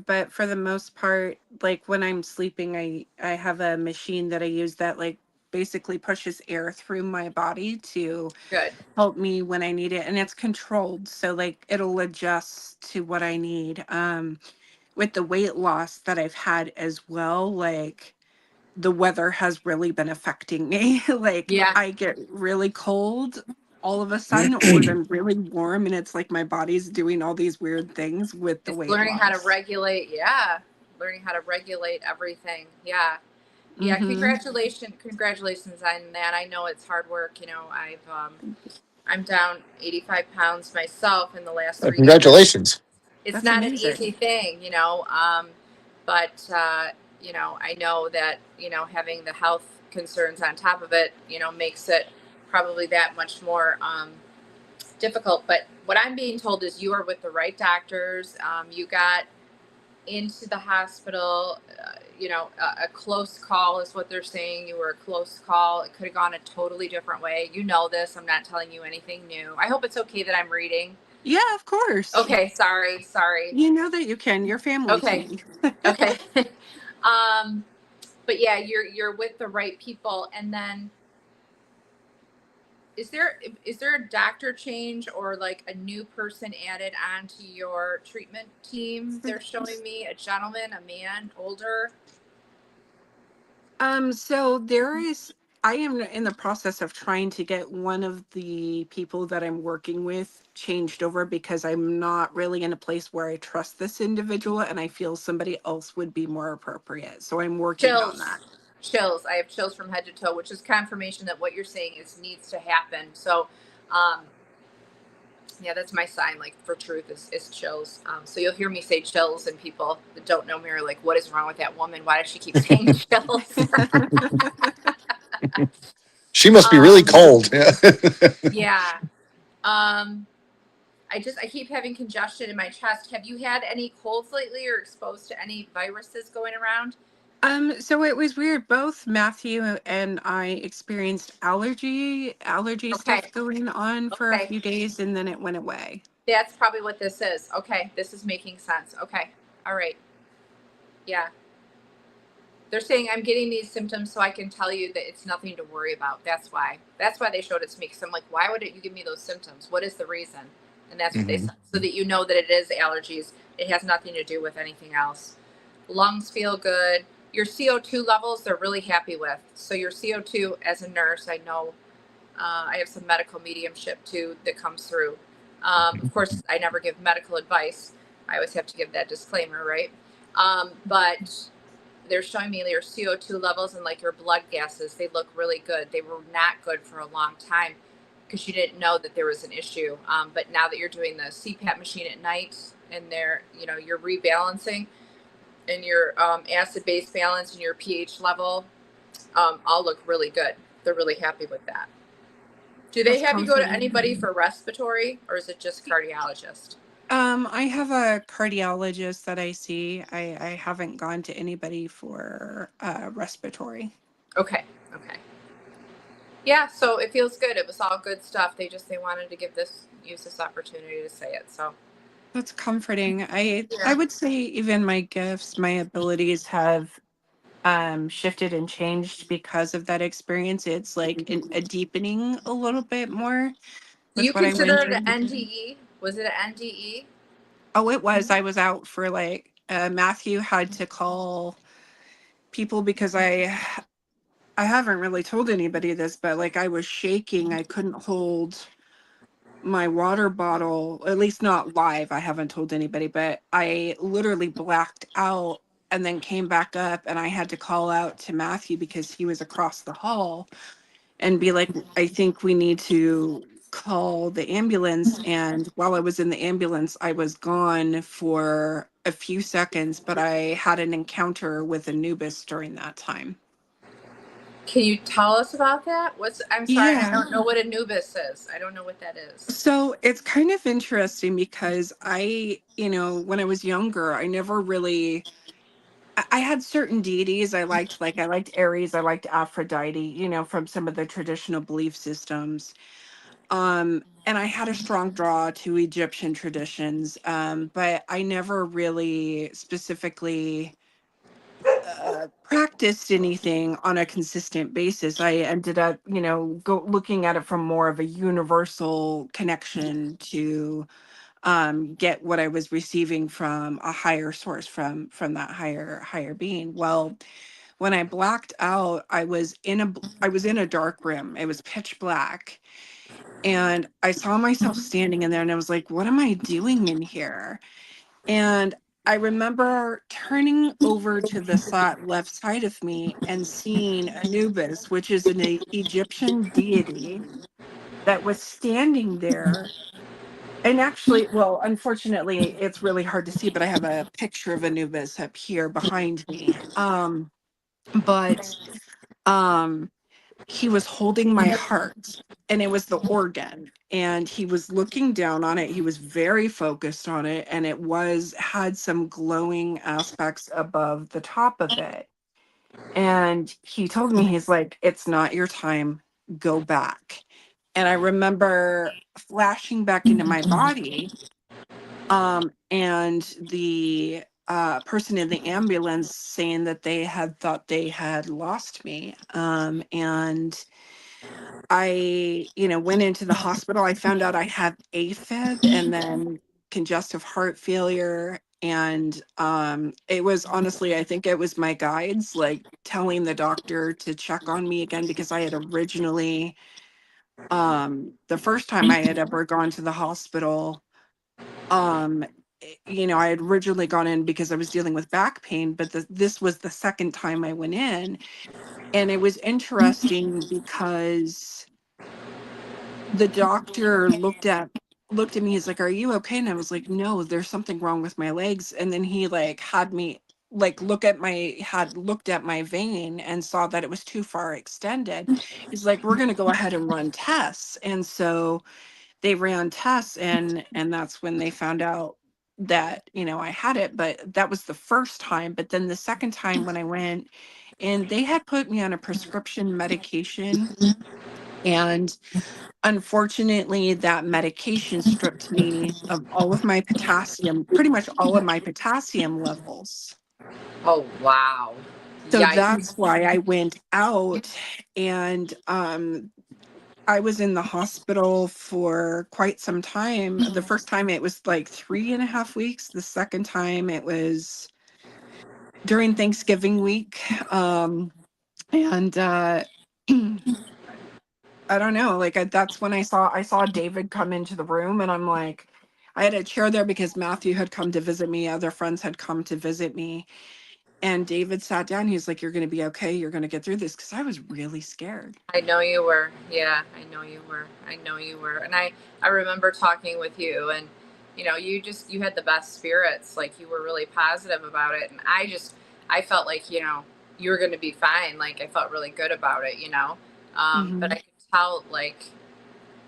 but for the most part, like when I'm sleeping, I have a machine that I use that like basically pushes air through my body to Good. help me when I need it, and it's controlled, so like it'll adjust to what I need. With the weight loss that I've had as well, like the weather has really been affecting me. Like Yeah. I get really cold all of a sudden, or then really warm, and it's like my body's doing all these weird things with the It's weight learning how to loss. regulate. Yeah. Learning how to regulate everything. Yeah. Yeah. Mm-hmm. Congratulations on that. I know it's hard work. I'm down 85 pounds myself in the last 3 years. Congratulations. It's That's not an easy amazing. thing. But I know that, having the health concerns on top of it, makes it probably that much more difficult. But what I'm being told is you are with the right doctors. You got into the hospital, a close call is what they're saying. You were a close call. It could have gone a totally different way. You know this. I'm not telling you anything new. I hope it's okay that I'm reading. Yeah, of course. Okay, sorry. You know that you can. You're family to Okay, me. okay. um, but yeah, you're with the right people. And then is there a doctor change or like a new person added onto your treatment team? They're showing me a gentleman, a man, older. So I am in the process of trying to get one of the people that I'm working with changed over because I'm not really in a place where I trust this individual and I feel somebody else would be more appropriate. So I'm working on Chills. that. Chills. I have chills from head to toe, which is confirmation that what you're saying is needs to happen. So, um, yeah, that's my sign, like for truth is chills. So you'll hear me say chills, and people that don't know me are like, "What is wrong with that woman? Why does she keep saying chills?" She must be really um, cold. yeah. Um, I keep having congestion in my chest. Have you had any colds lately, or exposed to any viruses going around? So it was weird. Both Matthew and I experienced allergy Okay. stuff going on for a Okay. few days and then it went away. That's probably what this is. Okay. This is making sense. Okay. All right. Yeah. They're saying I'm getting these symptoms so I can tell you that it's nothing to worry about. That's why. That's why they showed it to me. Because I'm like, why would you give me those symptoms? What is the reason? And that's what they Mhm. said. So that you know that it is allergies. It has nothing to do with anything else. Lungs feel good. Your CO2 levels, they're really happy with. So your CO2, as a nurse, I know I have some medical mediumship too that comes through. Of course, I never give medical advice. I always have to give that disclaimer, right? But they're showing me your CO2 levels and like your blood gases. They look really good. They were not good for a long time because you didn't know that there was an issue. But now that you're doing the CPAP machine at night and you're rebalancing and your acid base balance and your pH level, all look really good. They're really happy with that. Do they That's have you go to comforting. anybody for respiratory or is it just cardiologist? I have a cardiologist that I see. I haven't gone to anybody for respiratory. Okay. Okay. Yeah, so it feels good. It was all good stuff. They wanted to use this opportunity to say it. So That's comforting. I yeah. would say even my gifts, my abilities have shifted and changed because of that experience. It's like a deepening a little bit more Do you with what I consider went it through. an NDE? Was it an NDE? Oh, it was. I was out for like Matthew had to call people because I haven't really told anybody this, but like I was shaking. I couldn't hold my water bottle, at least not live. I haven't told anybody, but I literally blacked out and then came back up and I had to call out to Matthew because he was across the hall and be like, I think we need to call the ambulance. And while I was in the ambulance, I was gone for a few seconds, but I had an encounter with Anubis during that time. Can you tell us about that? I'm sorry, I Yeah. don't know what Anubis is. I don't know what that is. So it's kind of interesting because when I was younger, I never really I had certain deities I liked Aries, I liked Aphrodite, from some of the traditional belief systems. And I had a strong draw to Egyptian traditions, but I never really specifically practiced anything on a consistent basis. I ended up, go looking at it from more of a universal connection to get what I was receiving from a higher source, from that higher being. Well, when I blacked out, I was in a dark room. It was pitch black. And I saw myself standing in there and I was like, what am I doing in here? And I remember turning over to the left side of me and seeing Anubis, which is an Egyptian deity that was standing there. And actually, well, unfortunately, it's really hard to see, but I have a picture of Anubis up here behind me. But um he was holding my heart, and it was the organ, and he was looking down on it. He was very focused on it, and it was had some glowing aspects above the top of it. And he told me, he's like, it's not your time, go back. And I remember flashing back into my body, and the person in the ambulance saying that they had thought they had lost me. And I, went into the hospital. I found out I had AFib and then congestive heart failure. And it was honestly, I think it was my guides like telling the doctor to check on me again, because I had originally, the first time I had ever gone to the hospital, um, I had originally gone in because I was dealing with back pain, but this was the second time I went in. And it was interesting because the doctor looked at me. He's like, are you okay? And I was like, no, there's something wrong with my legs. And then he like had me like looked at my vein and saw that it was too far extended. He's like, we're going to go ahead and run tests. And so they ran tests, and that's when they found out that I had it. But that was the first time. But then the second time when I went, and they had put me on a prescription medication, and unfortunately, that medication stripped me of all of my potassium, pretty much all of my potassium levels. Oh, wow. So Yikes. that's why I went out, and I was in the hospital for quite some time. The first time it was like 3.5 weeks. The second time it was during Thanksgiving week. And I don't know, like that's when I saw David come into the room, and I'm like, I had a chair there because Matthew had come to visit me, other friends had come to visit me, and David sat down. He's like, you're going to be okay. You're going to get through this, because I was really scared. I know you were. Yeah, I know you were. I know you were. And I remember talking with you, and you had the best spirits. Like, you were really positive about it. And I felt like, you were going to be fine. Like, I felt really good about it. But Hmm. I could tell, like,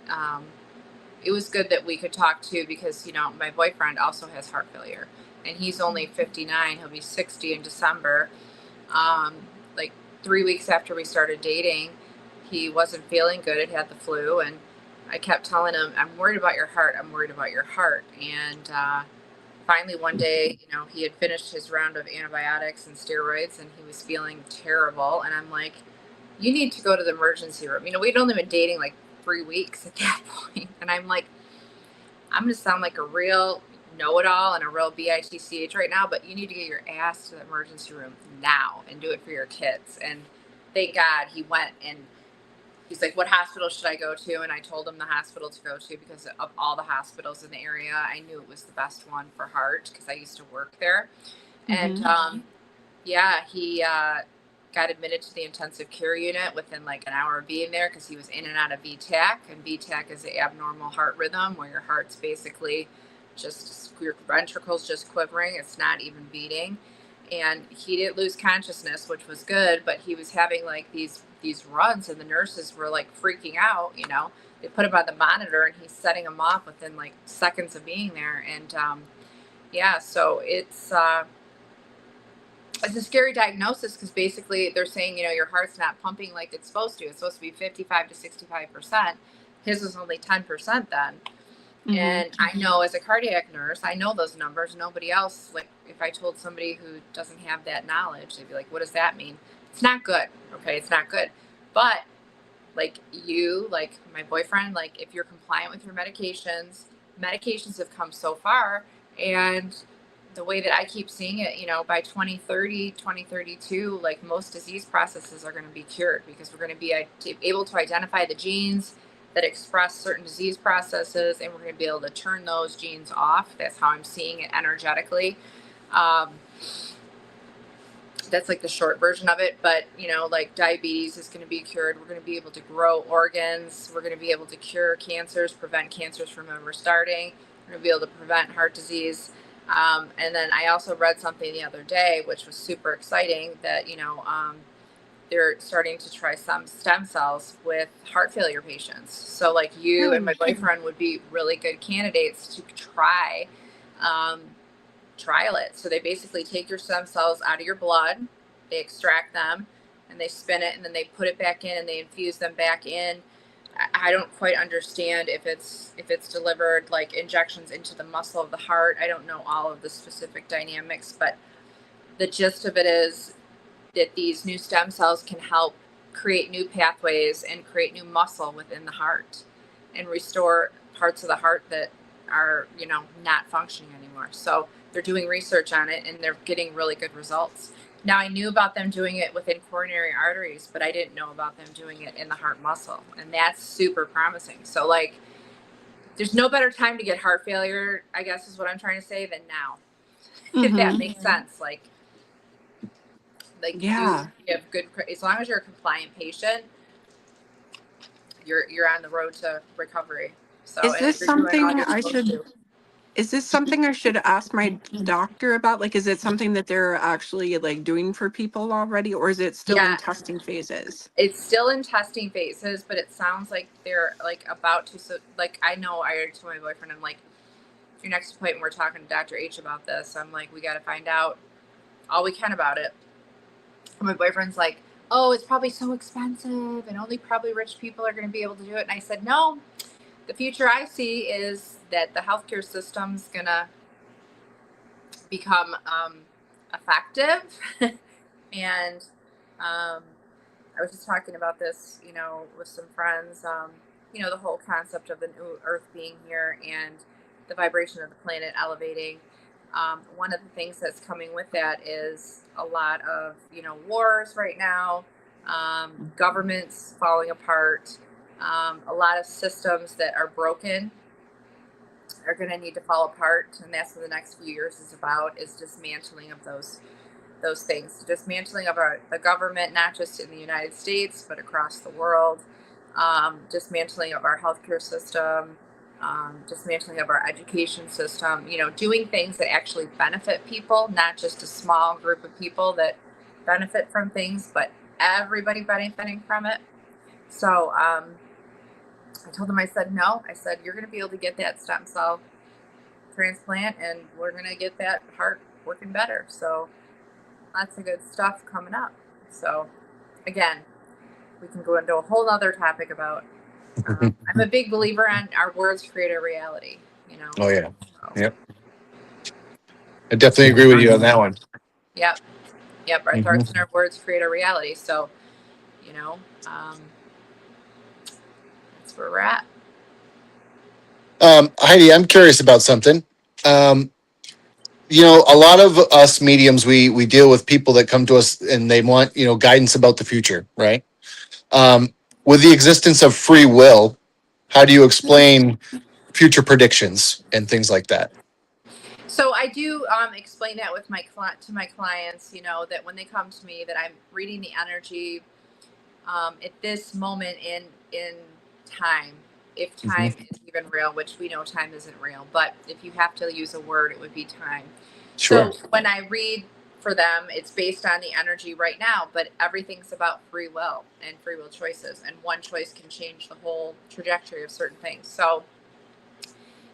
um, it was good that we could talk too, because, my boyfriend also has heart failure, and he's only 59. He'll be 60 in December. Um, like 3 weeks after we started dating, he wasn't feeling good. It had the flu, and I kept telling him, "I'm worried about your heart. I'm worried about your heart." And finally, one day, he had finished his round of antibiotics and steroids, and he was feeling terrible. And I'm like, "You need to go to the emergency room." We'd only been dating like 3 weeks at that point, and I'm like, I'm going to sound like a real know-it-all and a real bitch right now, but you need to get your ass to the emergency room now and do it for your kids. And thank God he went, and he's like, what hospital should I go to? And I told him the hospital to go to, because of all the hospitals in the area, I knew it was the best one for heart, because I used to work there. And Hmm. yeah, he got admitted to the intensive care unit within like an hour of being there, because he was in and out of VTAC. And VTAC is the abnormal heart rhythm, where your heart's basically just, your ventricles just quivering. It's not even beating. And he didn't lose consciousness, which was good, but he was having like these runs, and the nurses were like freaking out. They put him on the monitor, and he's setting them off within like seconds of being there. And yeah, so it's a scary diagnosis, because basically they're saying, your heart's not pumping like it's supposed to. It's supposed to be 55 to 65%. His was only 10% then. Hmm. And I know, as a cardiac nurse, I know those numbers. Nobody else, like, if I told somebody who doesn't have that knowledge, they'd be like, what does that mean? It's not good. Okay, it's not good. But like you, like my boyfriend, like, if you're compliant with your medications have come so far, and the way that I keep seeing it, you know, by 2030, 2032, like most disease processes are going to be cured because we're going to be able to identify the genes that express certain disease processes, and we're going to be able to turn those genes off. That's how I'm seeing it energetically. Um, that's like the short version of it. But, you know, like diabetes is going to be cured. We're going to be able to grow organs. We're going to be able to cure cancers, prevent cancers from ever starting. We're going to be able to prevent heart disease. And then I also read something the other day, which was super exciting, that, you know, they're starting to try some stem cells with heart failure patients. So like you and my boyfriend would be really good candidates to try, trial it. So they basically take your stem cells out of your blood, they extract them, and they spin it, and then they put it back in and they infuse them back in. I don't quite understand if it's delivered like injections into the muscle of the heart. I don't know all of the specific dynamics, but the gist of it is that these new stem cells can help create new pathways and create new muscle within the heart and restore parts of the heart that are, you know, not functioning anymore. So they're doing research on it and they're getting really good results. Now, I knew about them doing it within coronary arteries, but I didn't know about them doing it in the heart muscle. And that's super promising. So like, there's no better time to get heart failure, I guess is what I'm trying to say, than now. If that makes sense. Like Yeah. you have good, as long as you're a compliant patient, you're on the road to recovery. So, Is and this if you're doing all something you're I supposed should to. is this something I should ask my doctor about? Like, is it something that they're actually like doing for people already, or is it still in Yeah, testing phases? it's still in testing phases, but it sounds like they're like about to. So, like, I know I already told my boyfriend, I'm like, your next appointment, we're talking to Dr. H about this. I'm like, we got to find out all we can about it. And my boyfriend's like, oh, it's probably so expensive and only probably rich people are going to be able to do it. And I said, no, the future I see is that the healthcare system's going to become effective. And I was just talking about this, you know, with some friends, you know, the whole concept of the new earth being here and the vibration of the planet elevating. One of the things that's coming with that is a lot of, you know, wars right now, governments falling apart, a lot of systems that are broken are going to need to fall apart, and that's what the next few years is about, is dismantling of those things, dismantling of the government, not just in the United States but across the world, dismantling of our healthcare system, dismantling of our education system, you know, doing things that actually benefit people, not just a small group of people that benefit from things, but everybody benefiting from it. So I told him, I said, no, I said, you're going to be able to get that stem cell transplant and we're going to get that heart working better. So lots of good stuff coming up. So again, we can go into a whole other topic about, I'm a big believer on our words create a reality, you know? Oh yeah. So, Yep. I definitely agree with you on that one. yep. Yep. Our thoughts and our words create a reality. So, you know, that's where we're at. Heidi, I'm curious about something. Um, you know, a lot of us mediums, we deal with people that come to us and they want, you know, guidance about the future, right? Um, with the existence of free will, how do you explain future predictions and things like that? So I do explain that with to my clients, you know, that when they come to me, that I'm reading the energy at this moment in time, if time is even real, which we know time isn't real, but if you have to use a word, it would be time. Sure. So when I read for them, it's based on the energy right now, but everything's about free will and free will choices, and one choice can change the whole trajectory of certain things. So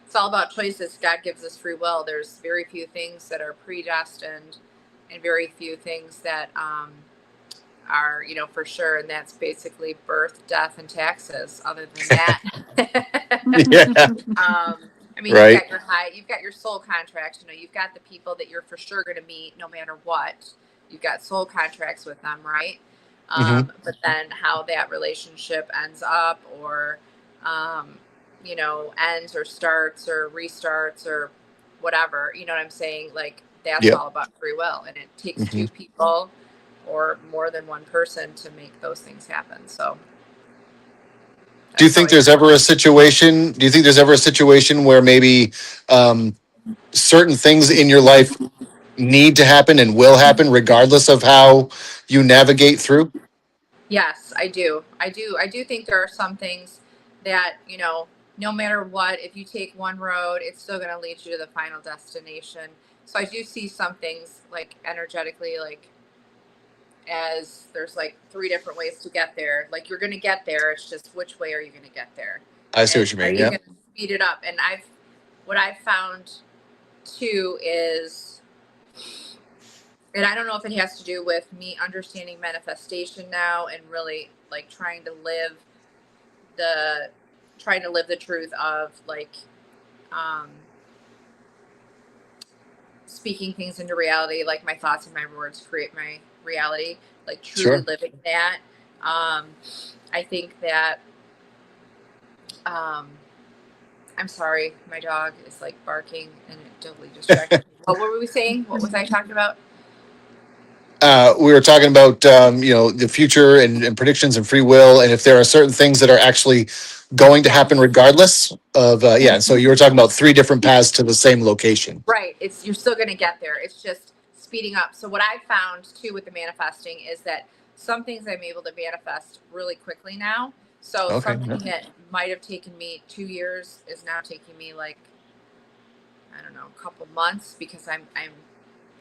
it's all about choices. God gives us free will. There's very few things that are predestined and very few things that are, you know, for sure. And that's basically birth, death, and taxes. Other than that, Yeah. I mean, Right. you've got your soul contracts. You know, you've got the people that you're for sure going to meet no matter what. You've got soul contracts with them, right? But then how that relationship ends up, or you know, ends or starts or restarts or whatever. You know what I'm saying? Like, that's Yep. all about free will, and it takes Hmm. two people or more than one person to make those things happen. So Do you that's how think I. there's ever a situation? Do you think there's ever a situation where maybe um, certain things in your life need to happen and will happen regardless of how you navigate through? Yes, I do. I do think there are some things that, no matter what, if you take one road, it's still going to lead you to the final destination. So I do see some things like energetically, like as there's like three different ways to get there. Like you're going to get there. It's just which way are you going to get there? I see And what you are mean. you Yeah. going to speed it up? And what I've found too is, and I don't know if it has to do with me understanding manifestation now and really like the trying to live the truth of like um, speaking things into reality, like my thoughts and my words create my reality, like truly Sure. living that. um, I think that um, I'm sorry, my dog is like barking and it totally distracted me. What were we saying? What was I talking about? We were talking about the future and predictions and free will, and if there are certain things that are actually going to happen Yes. regardless of yeah. So you were talking about three different paths to the same location. Right. It's you're still going to get there. It's just speeding up. So what I found too with the manifesting is that some things I'm able to manifest really quickly now. So Okay. something that might have taken me 2 years is now taking me like, I don't know, a couple months, because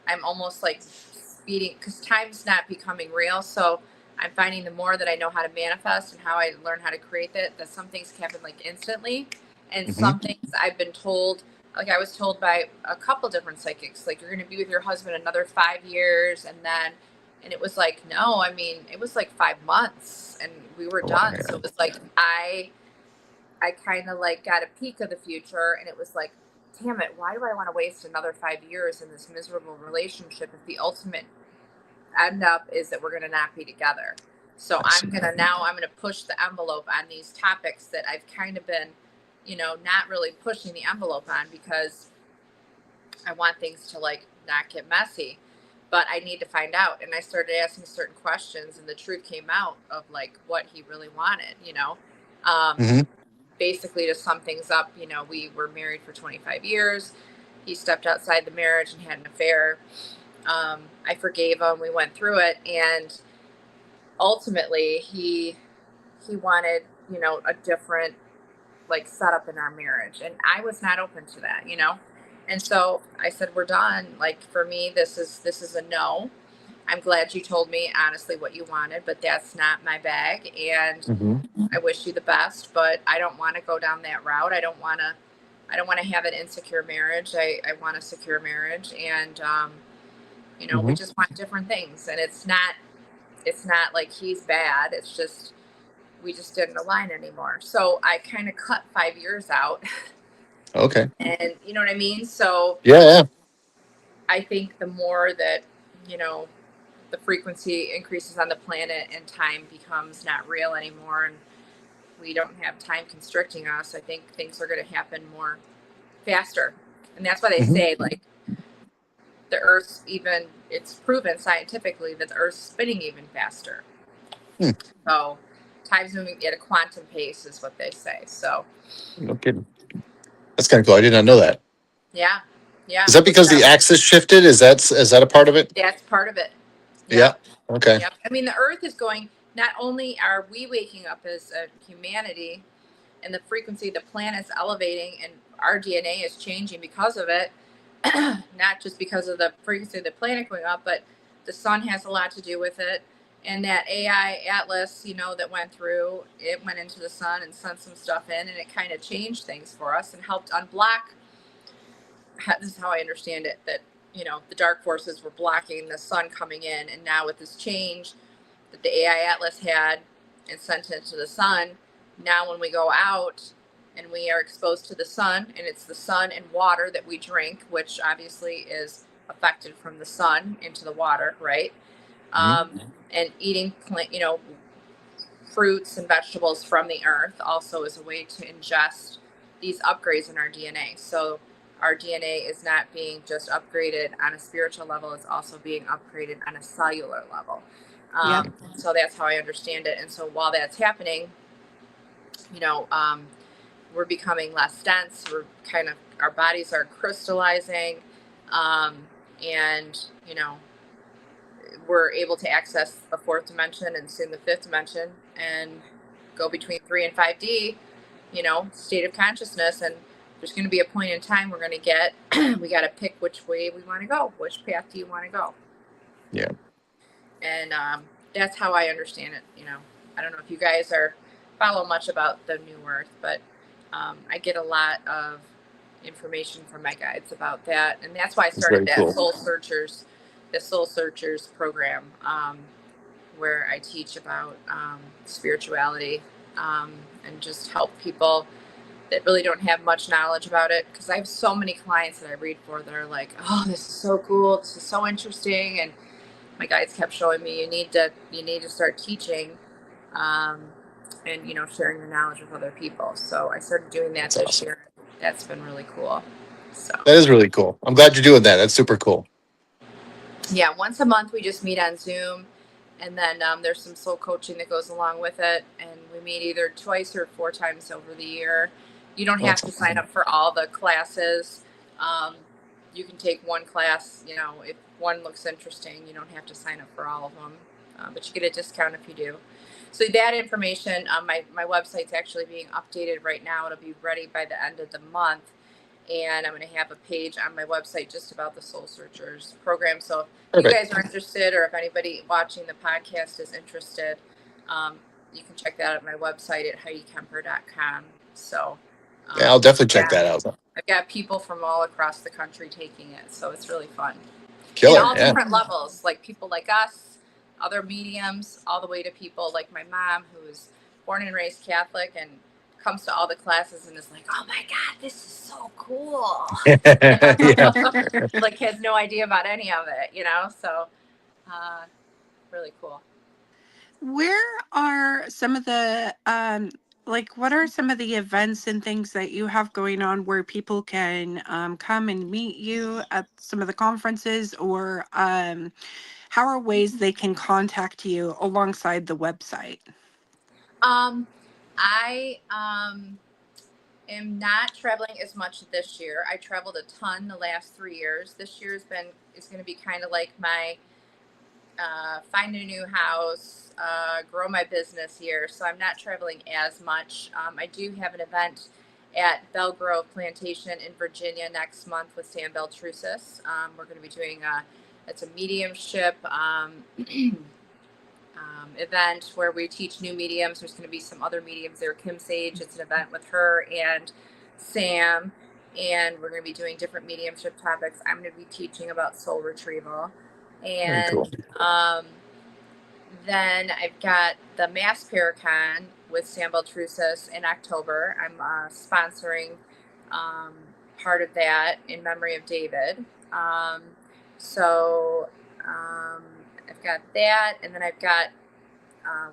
I'm almost like speeding, because time's not becoming real. So I'm finding the more that I know how to manifest and how I learn how to create that some things happen like instantly. And Hmm. some things I've been told, like I was told by a couple different psychics, like you're going to be with your husband another 5 years. And it was like, no, I mean, it was like 5 months and we were Wow. done. So Yeah. it was like, I kind of like got a peek of the future, and it was like, damn it, why do I want to waste another 5 years in this miserable relationship if the ultimate end up is that we're going to not be together? So I see. I'm going to push the envelope on these topics that I've kind of been, not really pushing the envelope on, because I want things to like not get messy. But I need to find out. And I started asking certain questions, and the truth came out of like what he really wanted. Um, Hmm. Basically, to sum things up, we were married for 25 years. He stepped outside the marriage and had an affair. I forgave him. We went through it, and ultimately, he wanted, a different like setup in our marriage, and I was not open to that. And so I said, we're done. Like for me, this is a no. I'm glad you told me honestly what you wanted, but that's not my bag. And Hmm. I wish you the best, but I don't want to go down that route. I don't want to have an insecure marriage. I want a secure marriage. And we Hmm. just want different things. And it's not like he's bad. It's just we just didn't align anymore. So I kind of cut 5 years out. Okay. And you know what I mean? So Yeah. Yeah. I think the more that, you know, the frequency increases on the planet and time becomes not real anymore, and we don't have time constricting us, I think things are going to happen more faster. And that's why they Hmm. say, like, the Earth's even, it's proven scientifically that the Earth's spinning even faster. Hmm. So time's moving at a quantum pace, is what they say. So, No kidding. That's kind of cool. I did not know that. yeah, Is yeah. that because the So axis shifted? Is that a part of it? that's part of it. Yeah. Yep. Okay. Yep. I mean, the Earth is going, not only are we waking up as a humanity and the frequency of the planet's elevating and our DNA is changing because of it, not just because of the frequency of the planet going up, but the sun has a lot to do with it. And that AI atlas, that went through, it went into the sun and sent some stuff in, and it kind of changed things for us and helped unblock. This is how I understand it, that, the dark forces were blocking the sun coming in. And now with this change that the AI Atlas had and sent into the sun, now when we go out and we are exposed to the sun, and it's the sun and water that we drink, which obviously is affected from the sun into the water, right? Hmm. And eating fruits and vegetables from the earth also is a way to ingest these upgrades in our DNA. So our DNA is not being just upgraded on a spiritual level, it's also being upgraded on a cellular level. Yep. So that's how I understand it. And so while that's happening, you know, we're becoming less dense. We're kind of, our bodies are crystallizing. And, you know, we're able to access the fourth dimension and soon the fifth dimension and go between 3 and 5D, you know, state of consciousness. And there's going to be a point in time we're going to get, we got to pick which way we want to go. Which path do you want to go? Yeah. And that's how I understand it. You know, I don't know if you guys follow much about the New Earth, but I get a lot of information from my guides about that. And that's why I started that cool. the Soul Searchers program, where I teach about spirituality and just help people that really don't have much knowledge about it. Because I have so many clients that I read for that are like, oh, this is so cool. This is so interesting. And my guides kept showing me, you need to start teaching and, you know, sharing your knowledge with other people. So I started doing that this year. That's been really cool. So that is really cool. I'm glad you're doing that. That's super cool. Yeah, once a month we just meet on Zoom, and then there's some soul coaching that goes along with it, and we meet either twice or 4 times over the year. You don't have to sign up for all the classes. You can take one class, you know, if one looks interesting. You don't have to sign up for all of them, but you get a discount if you do. So that information, my website's actually being updated right now. It'll be ready by the end of the month. And I'm going to have a page on my website just about the Soul Searchers program. So if you guys are interested, or if anybody watching the podcast is interested, you can check that out at my website at HeidiKemper.com. So yeah, I'll definitely check that out. I've got people from all across the country taking it, so it's really fun. Killer, and all different levels, like people like us, other mediums, all the way to people like my mom, who's born and raised Catholic and comes to all the classes and is like, oh my God, this is so cool. Like has no idea about any of it, you know? So really cool. Where are some of the like what are some of the events and things that you have going on where people can come and meet you at some of the conferences, or how are ways they can contact you alongside the website? I am not traveling as much this year. I traveled a ton the last 3 years. This year is going to be kind of like my find a new house, grow my business year. So I'm not traveling as much. I do have an event at Belle Grove Plantation in Virginia next month with Sam Beltrusis. We're going to be doing it's a mediumship event where we teach new mediums. There's going to be some other mediums there. Kim Sage, it's an event with her and Sam, and we're going to be doing different mediumship topics. I'm going to be teaching about soul retrieval. And then I've got the Mass Paracon with Sam Beltrusis in October. I'm sponsoring part of that in memory of David. So I've got that, and then I've got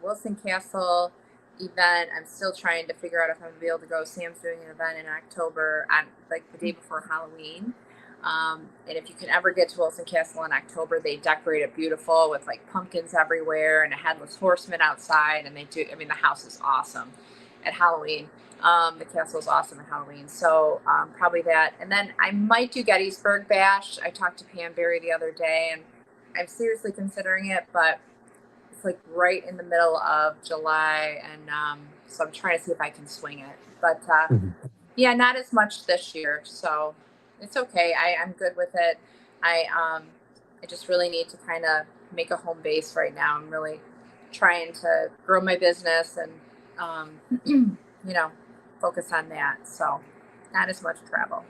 Wilson Castle event. I'm still trying to figure out if I'm going to be able to go. Sam's doing an event in October on like the day before Halloween. And if you can ever get to Wilson Castle in October, they decorate it beautiful with like pumpkins everywhere and a headless horseman outside. And the house is awesome at Halloween. The castle is awesome at Halloween. So probably that. And then I might do Gettysburg Bash. I talked to Pam Berry the other day, and I'm seriously considering it, but it's like right in the middle of July. And so I'm trying to see if I can swing it. But yeah, not as much this year. So it's okay. I'm good with it. I just really need to kind of make a home base right now. I'm really trying to grow my business and, you know, focus on that. So not as much travel.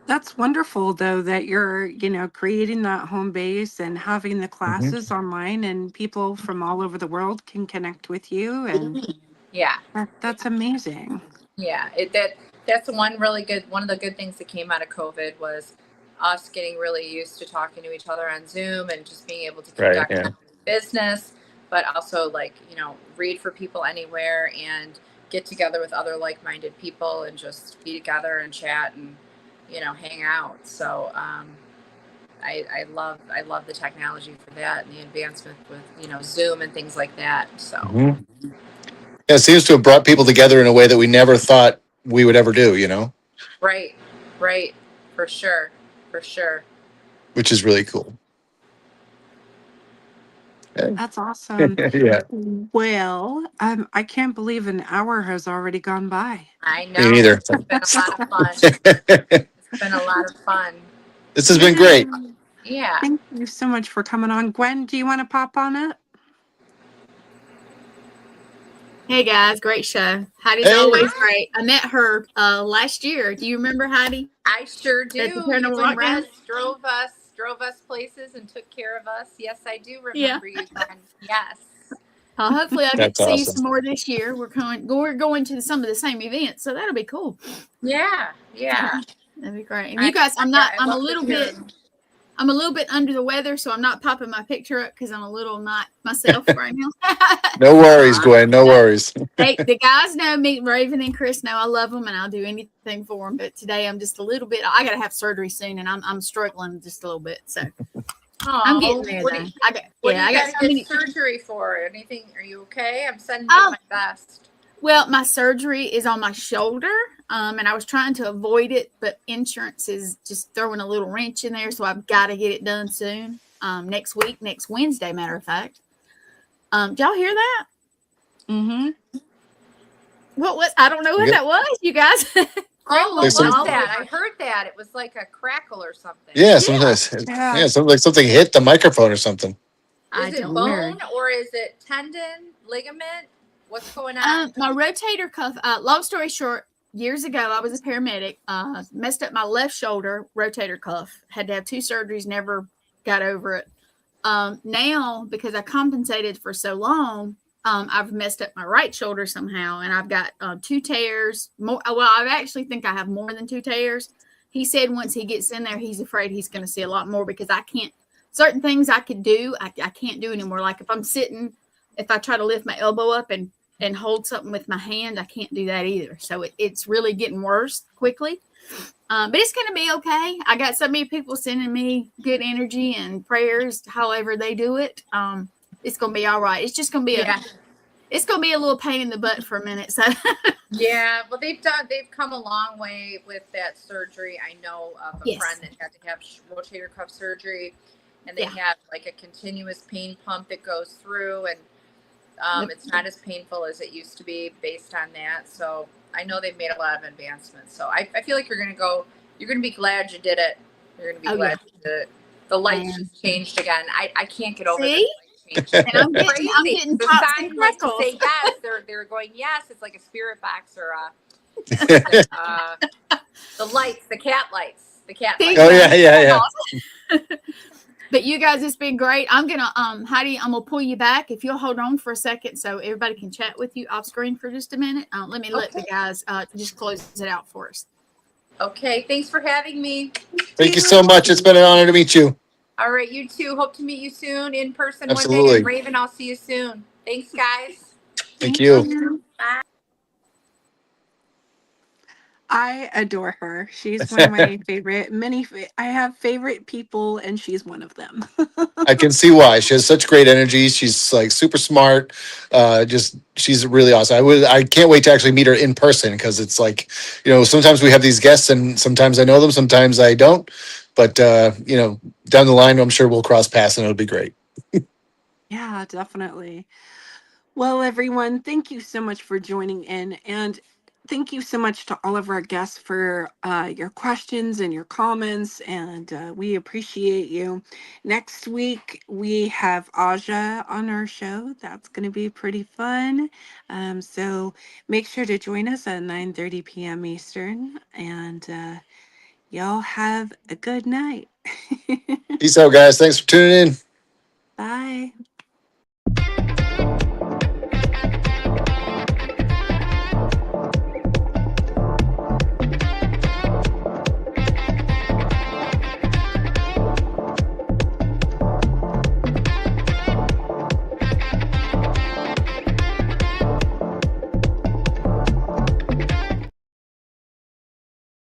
That's wonderful, though, that you're, creating that home base and having the classes online, and people from all over the world can connect with you. And yeah, that's amazing. Yeah, that's one of the good things that came out of COVID was us getting really used to talking to each other on Zoom and just being able to conduct business, but also read for people anywhere and get together with other like-minded people and just be together and chat and, hang out. So I love the technology for that and the advancement with Zoom and things like that. So Mhm. Yeah, it seems to have brought people together in a way that we never thought we would ever do, right, right, for sure, for sure. which is really cool. That's awesome. Yeah, Well, I can't believe an hour has already gone by. I me know neither. it's been a lot of fun. It's been a lot of fun. This has been Yeah. great. Yeah. Thank you so much for coming on. Gwen, do you want to pop on it? Hey guys, great show. Heidi's Hey. always great. I met her last year. Do you remember Heidi? I sure At the do. Paranormal When Lockdown? Rez drove us places and took care of us. Yes, I do Yeah. remember you, Gwen. Yes. Hopefully I'll get That's to see you awesome. some more this year. We're going to some of the same events, so that'll be cool. Yeah. Yeah. That'd be great. And you guys, I'm a little bit under the weather, so I'm not popping my picture up because I'm a little not myself right now. No worries, Gwen. No worries. Hey, the guys know me, Raven and Chris know I love them, and I'll do anything for them. But today I'm just a little bit. I got to have surgery soon, and I'm struggling just a little bit. So I'm getting there. What Though. do you I got so many surgery for? Anything? Are you okay? I'm sending you my best. Well, my surgery is on my shoulder, and I was trying to avoid it, but insurance is just throwing a little wrench in there, so I've got to get it done soon. Next week, next Wednesday, matter of fact. Did y'all hear that? Mm-hmm. What was? I don't know what that was, you guys. Oh, what was Some- that? I heard that. It was like a crackle or something. Yeah, sometimes. Yeah, something hit the microphone or something. Is it bone or is it tendon, ligament? What's going on? My rotator cuff. Long story short, years ago I was a paramedic. Messed up my left shoulder rotator cuff. Had to have 2 surgeries. Never got over it. Now because I compensated for so long, I've messed up my right shoulder somehow, and I've got 2 tears. More. Well, I actually think I have more than 2 tears. He said once he gets in there, he's afraid he's going to see a lot more because I can't. Certain things I could do, I can't do anymore. Like if I'm sitting, if I try to lift my elbow up and hold something with my hand, I can't do that either. So it's really getting worse quickly. But it's going to be okay. I got so many people sending me good energy and prayers, however they do it. It's going to be all right. It's just going to be it's going to be a little pain in the butt for a minute. So yeah, well, they've come a long way with that surgery. I know of a friend that had to have rotator cuff surgery, and they have like a continuous pain pump that goes through, and it's not as painful as it used to be based on that. So I know they've made a lot of advancements. So I feel like you're going to be glad you did it. You're going to be glad you did it. The lights just changed again. I can't get over this. And I'm getting the pops sign and like to crackles. say yes. They're going yes. It's like a spirit box or the lights, the cat lights, lights. Oh yeah. But you guys, it's been great. I'm gonna Heidi, I'm gonna pull you back if you'll hold on for a second so everybody can chat with you off screen for just a minute. Let me let the guys just close it out for us. Okay, thanks for having me. Thank you so much. It's been an honor to meet you. All right, you too. Hope to meet you soon in person Absolutely. one day. And Raven, I'll see you soon. Thanks, guys. Thank you. Bye. I adore her. She's one of my favorite. I have favorite people, and she's one of them. I can see why. She has such great energy. She's like super smart. She's really awesome. I can't wait to actually meet her in person because it's like, sometimes we have these guests and sometimes I know them, sometimes I don't. But down the line, I'm sure we'll cross paths and it'll be great. Yeah, definitely. Well, everyone, thank you so much for joining in, and thank you so much to all of our guests for your questions and your comments, and we appreciate you. Next week, we have Aja on our show. That's going to be pretty fun. So make sure to join us at 9:30 p.m. Eastern, and y'all have a good night. Peace out, guys. Thanks for tuning in. Bye.